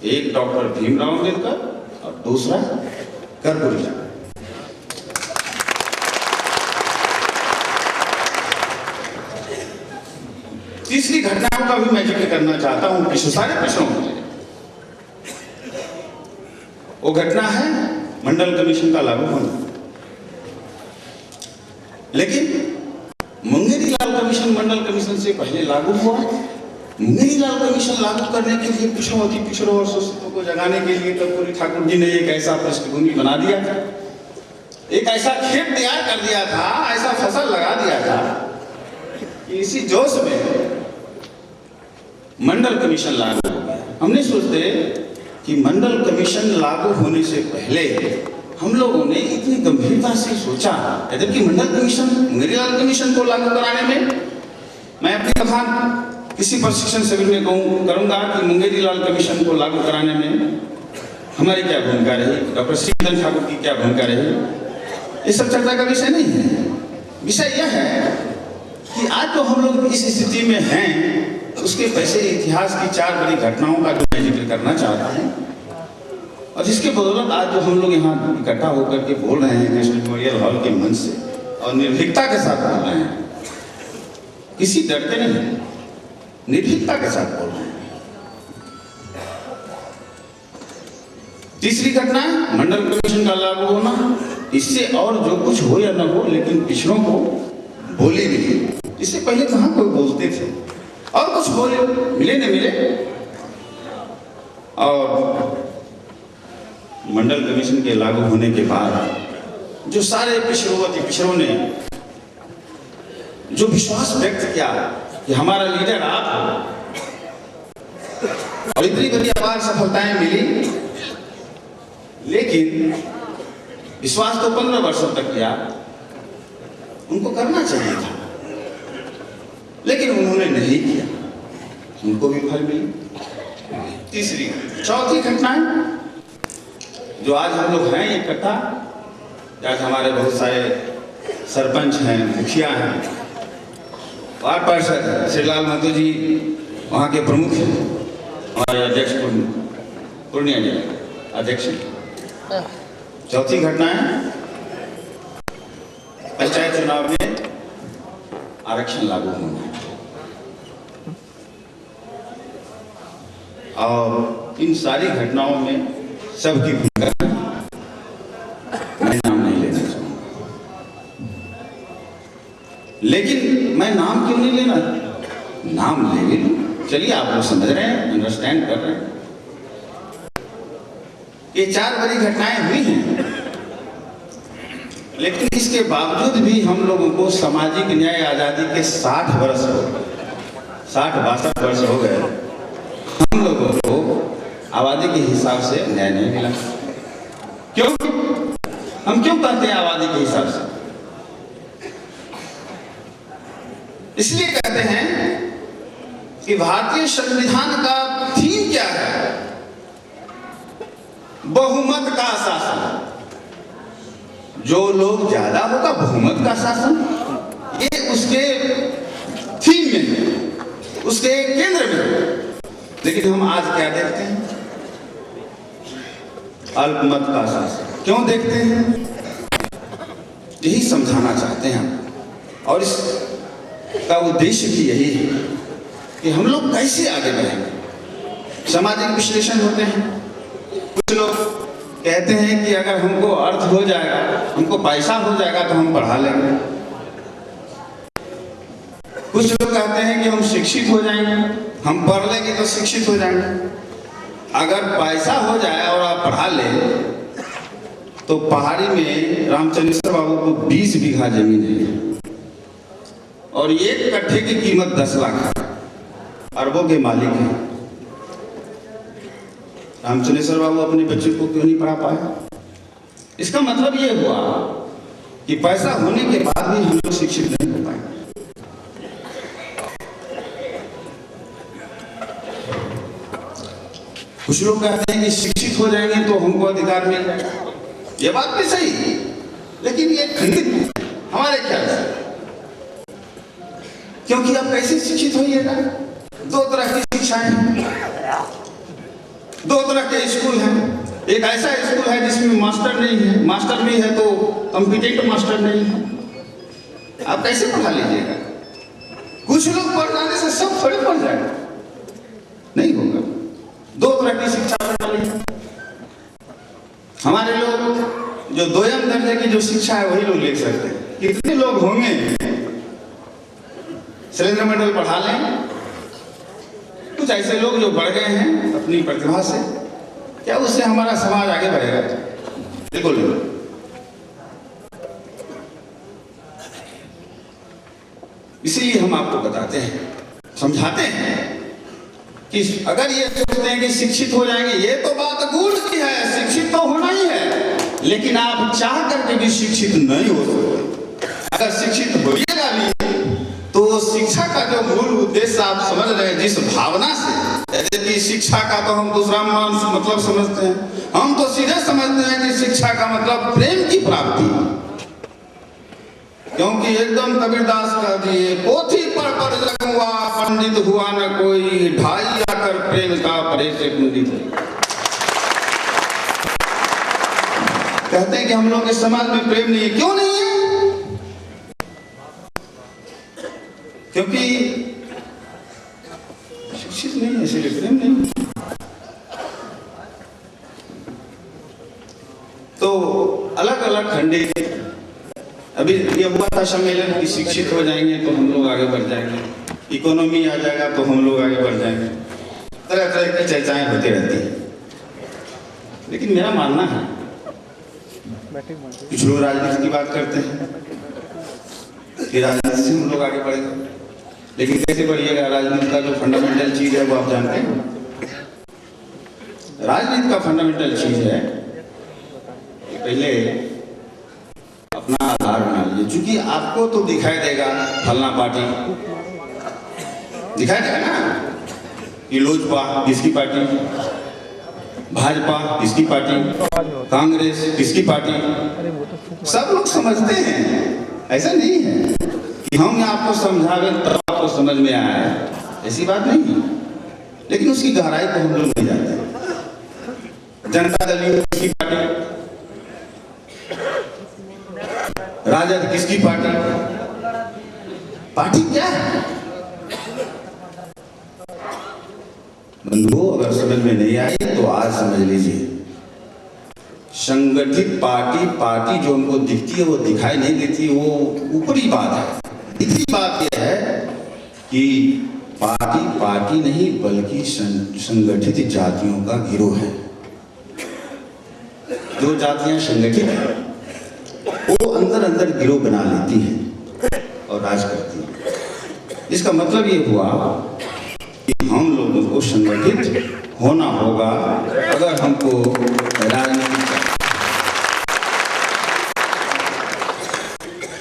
एक डॉक्टर भीमराव अम्बेडकर और दूसरा कर्पूरी। तीसरी घटनाओं का भी मैं जिक्र करना चाहता हूं सारे पिछड़ों के लिए। वो घटना है मंडल कमीशन का लागू होना। लेकिन मुंगेरी लाल कमीशन मंडल कमीशन से पहले लागू हुआ। मुंगेरी लाल कमीशन लागू करने के लिए पिछड़ों, अति पिछड़ों और शोषितों को जगाने के लिए कर्पूरी ठाकुर जी ने एक ऐसा पृष्ठभूमि बना दिया था, एक ऐसा खेत तैयार कर दिया था, ऐसा फसल लगा दिया था कि इसी जोश में मंडल कमीशन लागू हो गया। हमने सोचते कि मंडल कमीशन लागू होने से पहले हम लोगों ने इतनी गंभीरता से सोचा, जबकि मंडल कमीशन, मुंगेरी लाल कमीशन को लागू कराने में मैं अपनी कथन किसी प्रशिक्षण शिविर में करूंगा कि मुंगेरी लाल कमीशन को लागू कराने में हमारी क्या भूमिका रही, डॉक्टर श्रीधर ठाकुर की क्या भूमिका रही, ये सब चर्चा का विषय नहीं है। विषय यह है कि आज जो हम लोग इस स्थिति में हैं, उसके पीछे इतिहास की 4 बड़ी घटनाओं का जो मैं जिक्र करना चाहता हूँ, और जिसके बदौलत आज जो हम लोग यहाँ इकट्ठा होकर के बोल रहे हैं नेशनल मेमोरियल हॉल के मंच से, और निर्भीकता के साथ बोल रहे हैं, किसी डर के नहीं, निर्भीकता के साथ बोल रहे हैं। तीसरी घटना है मंडल कमीशन का लागू होना। इससे और जो कुछ हो या न हो, लेकिन पिछड़ों को बोली मिली। इससे पहले कहाँ कोई बोलते थे, और कुछ बोले मिले न मिले। और मंडल कमीशन के लागू होने के बाद जो सारे पिछड़ों ने जो विश्वास व्यक्त किया कि हमारा लीडर आप हो, और इतनी बड़ी अपार सफलताएं मिली, लेकिन विश्वास तो 15 वर्षों तक किया, उनको करना चाहिए था, लेकिन उन्होंने नहीं किया, उनको भी फल मिली। चौथी घटनाएं जो आज हम लोग हैं इकट्ठा, आज हमारे बहुत सारे सरपंच हैं, मुखिया हैं, वार्ड पार्षद श्रीलाल महतो जी वहाँ के प्रमुख हैं, हमारे अध्यक्ष पूर्णिया जिला अध्यक्ष। चौथी घटना है पंचायत चुनाव में आरक्षण लागू होना, और इन सारी घटनाओं में सबकी भूमिका मैं नाम नहीं लेना चाहूंगा। लेकिन मैं नाम क्यों नहीं लेना, नाम ले भी लूं, चलिए आप लोग समझ रहे हैं, अंडरस्टैंड कर रहे हैं। ये 4 बड़ी घटनाएं हुई हैं, लेकिन इसके बावजूद भी हम लोगों को सामाजिक न्याय आजादी के 60 वर्ष हो गए, 60-62 वर्ष हो गए, हम लोगों को आबादी के हिसाब से न्याय नहीं मिला। क्यों? हम क्यों कहते हैं आबादी के हिसाब से? इसलिए कहते हैं कि भारतीय संविधान का थीम क्या है? बहुमत का शासन। जो लोग ज्यादा होगा बहुमत का शासन, ये उसके थीम में, उसके केंद्र में। लेकिन हम आज क्या देखते हैं? अल्पमत का शासन। क्यों देखते हैं? यही समझाना चाहते हैं हम, और इसका उद्देश्य भी यही है कि हम लोग कैसे आगे बढ़ेंगे। सामाजिक विश्लेषण होते हैं, कुछ लोग कहते हैं कि अगर हमको अर्थ हो जाएगा, हमको पैसा हो जाएगा तो हम पढ़ा लेंगे। कुछ लोग कहते हैं कि हम शिक्षित हो जाएंगे, हम पढ़ लेंगे तो शिक्षित हो जाएंगे। अगर पैसा हो जाए और आप पढ़ा ले, तो पहाड़ी में रामचंद्र बाबू को 20 बीघा जमीन है, और 1 कट्ठे की कीमत 10 लाख है, अरबों के मालिक हैं। रामचंद्र बाबू अपने बच्चों को क्यों नहीं पढ़ा पाए? इसका मतलब ये हुआ कि पैसा होने के बाद भी हम लोग शिक्षित नहीं हो पाए। कुछ लोग कहते हैं कि शिक्षित हो जाएंगे तो हमको अधिकार मिल जाएगा। ये बात भी सही है, लेकिन ये खंडित है हमारे ख्याल से। क्योंकि आप कैसे शिक्षित होइएगा? 2 तरह की शिक्षाएं हैं, 2 तरह के स्कूल हैं। एक ऐसा स्कूल है जिसमें मास्टर नहीं है, मास्टर भी है तो कॉम्पिटेंट मास्टर नहीं है, आप कैसे पढ़ा लीजिएगा? कुछ लोग पढ़ जाने से सब थोड़े पढ़ जाएगा, नहीं होगा। 2 तरह की शिक्षा प्रणाली है। हमारे लोग जो 2म दर्जे की जो शिक्षा है वही लोग ले सकते हैं। कितने लोग होंगे शैलेंद्र मंडल पढ़ा लें? कुछ ऐसे लोग जो बढ़ गए हैं अपनी प्रतिभा से, क्या उससे हमारा समाज आगे बढ़ेगा? बिल्कुल नहीं। इसीलिए हम आपको बताते हैं, समझाते हैं कि अगर ये सोचते हैं कि शिक्षित हो जाएंगे, ये तो बात गूढ़ की है, शिक्षित तो होना ही है, लेकिन आप चाह करके भी शिक्षित नहीं हो सकते। अगर शिक्षित होइएगा भी तो शिक्षा का जो मूल उद्देश्य आप समझ रहे हैं, जिस भावना से, जैसे कि शिक्षा का तो हम दूसरा मतलब समझते हैं, हम तो सीधे समझते हैं कि शिक्षा का मतलब प्रेम की प्राप्ति। क्योंकि एकदम कबीरदास कह दिए, पोथी पढ़ लगुआ पंडित हुआ न कोई, ढाई आकर प्रेम का परे से कुंडित। कहते हैं कि हम लोग के समाज में प्रेम नहीं है। क्यों नहीं है? क्योंकि शिक्षित नहीं है, इसलिए प्रेम नहीं है। तो अलग अलग खंडे, अभी ये हुआ था सम्मेलन कि शिक्षित हो जाएंगे तो हम लोग आगे बढ़ जाएंगे, इकोनॉमी आ जाएगा तो हम लोग आगे बढ़ जाएंगे, तरह तरह की चर्चाएं होती रहती हैं। लेकिन मेरा मानना है कुछ लोग राजनीति की बात करते हैं कि राजनीति से हम लोग आगे बढ़ेंगे, लेकिन कैसे बढ़िएगा? राजनीति का जो फंडामेंटल चीज है वो आप जानते हैं। राजनीति का फंडामेंटल चीज है कि पहले अपना आधार बना लीजिए। चूंकि आपको तो दिखाई देगा फलना पार्टी, दिखाई देगा ना कि लोजपा किसकी पार्टी, भाजपा किसकी पार्टी, कांग्रेस किसकी पार्टी, सब लोग समझते हैं। ऐसा नहीं है कि हम आपको समझावे तब आपको समझ में आया, ऐसी बात नहीं है। लेकिन उसकी गहराई को हम लोग नहीं जानते। जनता दल किसकी पार्टी, राजद किसकी पार्टी, पार्टी क्या है? बंधुओं, अगर समझ में नहीं आई तो आज समझ लीजिए। संगठित पार्टी, पार्टी जो हमको दिखती है वो दिखाई नहीं देती, वो ऊपरी बात है। इतनी बात यह है कि पार्टी पार्टी नहीं बल्कि संगठित जातियों का गिरोह है। जो जातियां संगठित हैं वो अंदर अंदर गिरोह बना लेती हैं और राज करती हैं। इसका मतलब ये हुआ कि हम लोगों को संगठित होना होगा अगर हमको राजनीति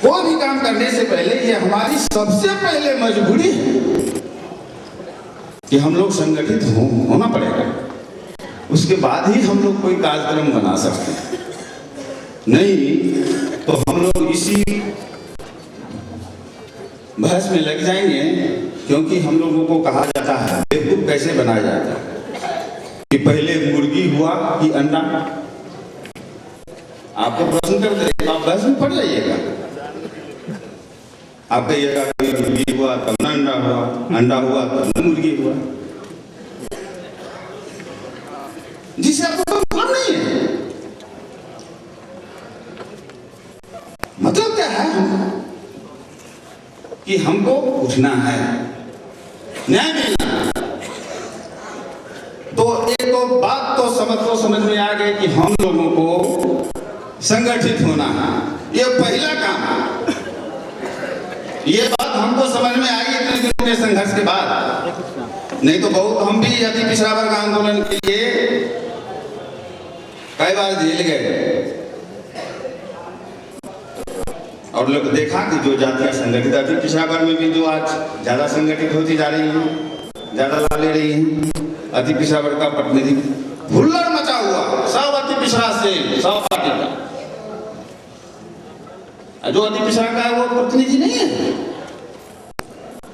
कोई भी काम करने से पहले ये हमारी सबसे पहले मजबूरी है कि हम लोग संगठित होना पड़ेगा। उसके बाद ही हम लोग कोई कार्यक्रम बना सकते हैं। नहीं तो हम लोग इसी बहस में लग जाएंगे, क्योंकि हम लोगों को कहा जाता है बेवकूफ कैसे बनाया जाता है कि पहले मुर्गी हुआ कि अंडा। आपको प्रश्न कर दे, आप बहस में पढ़ जाइएगा। आप कहिएगा मुर्गी हुआ तब न अंडा हुआ, अंडा हुआ तब न मुर्गी हुआ, जिसे आपको मतलब नहीं है। मतलब क्या है कि हमको उठना है, न्याय मिलना है। तो एक बात तो समझ में आ गई कि हम लोगों को संगठित होना है, ये पहला काम है। ये बात हमको समझ में आई इतने दिनों के संघर्ष के बाद। नहीं तो बहुत हम भी अति पिछड़ा वर्ग आंदोलन के लिए कई बार जेल गए और लोग देखा कि जो जातियां संगठित, अति पिछड़ा वर्ग में भी जो आज ज्यादा संगठित होती जा रही हैं, ज्यादा लाभ ले रही हैं, अति पिछड़ा वर्ग का प्रतिनिधि हुल्लड़ मचा हुआ, सब अति पिछड़ा से सब पार्टी का। जो अति पिछड़ा का है वो प्रतिनिधि नहीं है।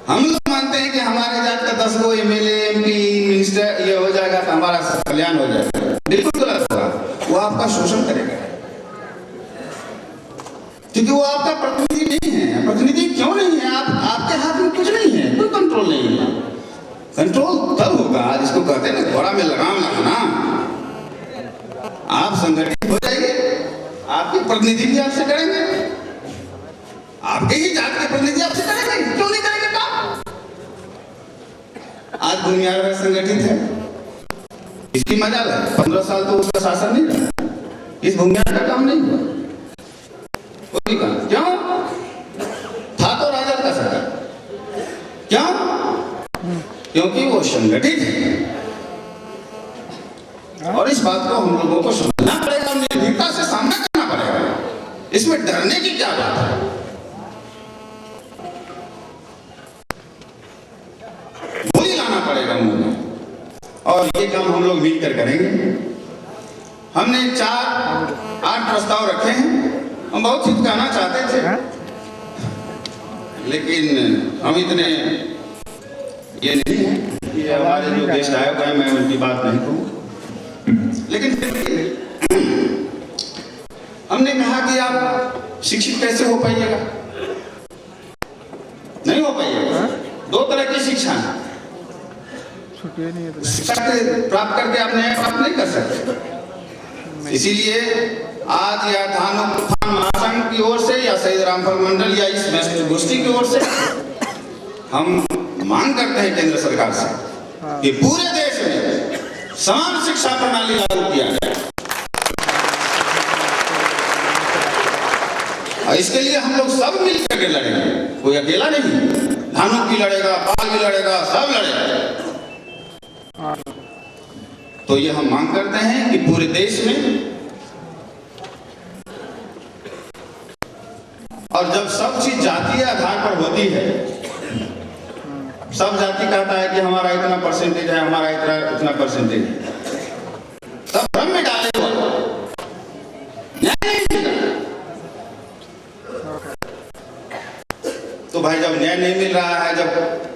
हम लोग मानते हैं कि हमारे जात का 10 गो एमएलए, एमपी, मिनिस्टर ये हो जाएगा तो हमारा कल्याण हो जाएगा। बिल्कुल गलत होगा, वो आपका शोषण करेगा, क्योंकि वो आपका प्रतिनिधि नहीं है। प्रतिनिधि क्यों नहीं है? आपके हाथ में कुछ नहीं है, कोई कंट्रोल नहीं है। कंट्रोल तब होगा जिसको कहते हैं ना घोड़ा में लगाम लगाना। आप संगठित हो जाएंगे, आपके प्रतिनिधि भी आपसे करेंगे, आपके ही जात के प्रतिनिधि आपसे करेंगे। क्यों नहीं करेंगे काम? आज भूमिहार वर्ग संगठित है, इसकी मजाल है। 15 साल तो उसका शासन नहीं रहा, इस भूमिहार का काम नहीं हुआ कोई काम। क्यों? था तो राजद का सरकार। क्यों? क्योंकि वो संगठित है। और इस बात को हम लोगों को समझना पड़ेगा, निर्भीकता से सामना करना पड़ेगा। इसमें डरने की क्या बात है? गोली लाना पड़ेगा मुंह में। और ये काम हम लोग मिलकर करेंगे। हमने 4-8 प्रस्ताव रखे हैं। हम बहुत हिचकाना चाहते थे, लेकिन हम इतने ये नहीं है कि हमारे जो गेस्ट आयोग हैं मैं उनकी बात नहीं कहूँ, लेकिन हमने कहा कि आप शिक्षित कैसे हो पाइएगा, नहीं हो पाइएगा। दो तरह की शिक्षा है, शिक्षा प्राप्त करके आप न्याय प्राप्त नहीं कर सकते। इसीलिए आज या धानुक उत्थान महासंघ की ओर से या शहीद रामफल मंडल या इस गोष्ठी की ओर से हम मांग करते हैं केंद्र सरकार से कि पूरे देश में समान शिक्षा प्रणाली लागू किया जाए। और इसके लिए हम लोग सब मिलकर के लड़ेंगे, कोई अकेला नहीं। धानुक भी लड़ेगा, पाल भी लड़ेगा, सब लड़ेगा। तो ये हम मांग करते हैं कि पूरे देश में, और जब सब चीज जातीय आधार पर होती है, सब जाति कहता है कि हमारा इतना परसेंटेज है, हमारा इतना परसेंटेज है, सब भ्रम में डाले हुआ तो भाई जब न्याय नहीं मिल रहा है,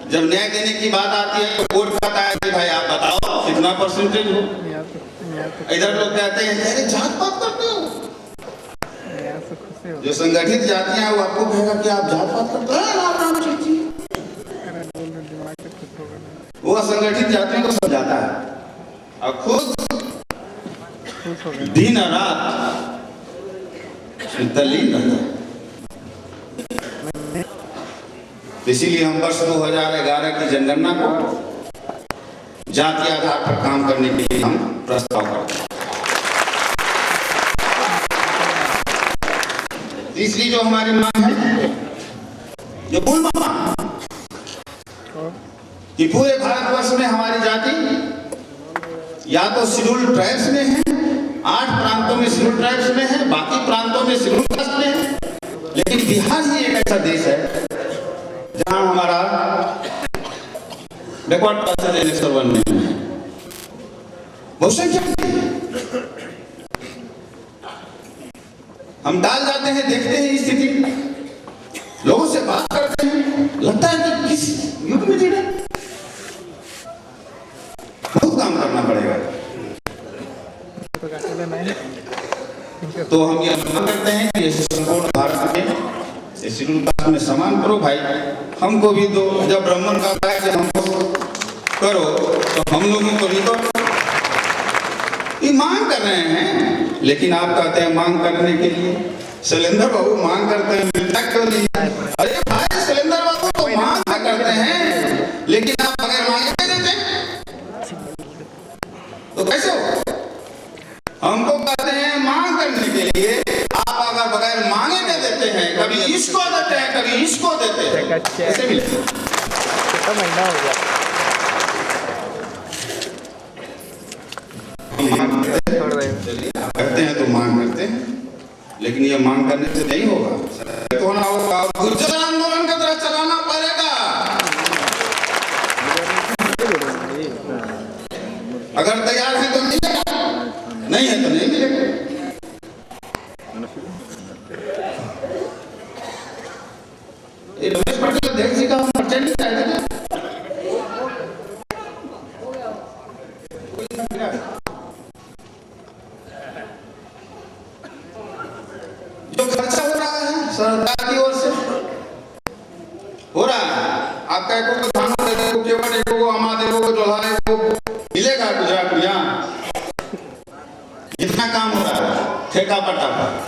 जब न्याय देने की बात आती है तो कोर्ट कहता है कि भाई आप बताओ कितना परसेंटेज हो। इधर लोग कहते हैं अरे जात पात करते हो। जो संगठित जातियां हैं वो आपको कहेगा कि आप जात पात करते हैं, वो असंगठित जातियों को समझाता है और खुद दिन रात तल्लीन रहता है। इसीलिए हम वर्ष 2011 की जनगणना को जातीय आधार पर काम करने के लिए हम प्रस्ताव करते हैं। तीसरी जो हमारी मांग है, जो मूल मांग कि पूरे भारतवर्ष में हमारी जाति या तो शेड्यूल्ड ट्राइब्स में है, 8 प्रांतों में शेड्यूल्ड ट्राइब्स में है, बाकी प्रांतों में शेड्यूल्ड कास्ट में है, लेकिन बिहार ही एक ऐसा देश है जहां हमारा बैकवर्ड क्लासेज सर्वन में है, बहुसंख्यक हम डाल जाते हैं, देखते हैं स्थिति, लोगों से बात करते हैं, लगता है कि किस युग में जी रहे, बहुत काम करना पड़ेगा। तो हम ये मांग करते हैं कि संपूर्ण भारत में शेड्यूल कास्ट में समान करो भाई, हमको भी दो। जब ब्राह्मण का है कि हमको करो तो हम लोगों को भी करो। ये मांग कर रहे हैं, लेकिन आप कहते हैं मांग करने के लिए शैलेंद्र बाबू मांग करते हैं, मिलता क्यों नहीं? अरे भाई शैलेंद्र बाबू तो मांग करते हैं, लेकिन आप बगैर मांगे नहीं देते तो कैसे हो? हमको कहते हैं मांग करने के लिए, आप अगर बगैर मांगे दे देते हैं, कभी इसको देते हैं, कभी इसको देते हैं, कैसे मिलेगा? कितना महीना हो गया? करते हैं तो मांग करते हैं, लेकिन ये मांग करने से नहीं होगा, तो होना होगा गुर्जर आंदोलन की तरह चलाना पड़ेगा। अगर तैयार है तो मिलेगा, नहीं है तो नहीं मिलेगा। रमेश पटेल अध्यक्ष जी का पर्चा नहीं चाहिए, जो खर्चा हो रहा है सरकार की ओर से हो रहा है, आपका एक धान देखो, केवल देखो, अमा देखो, जोला देखो, मिलेगा गुजरात में। जितना काम हो रहा है ठेका पट्टा पर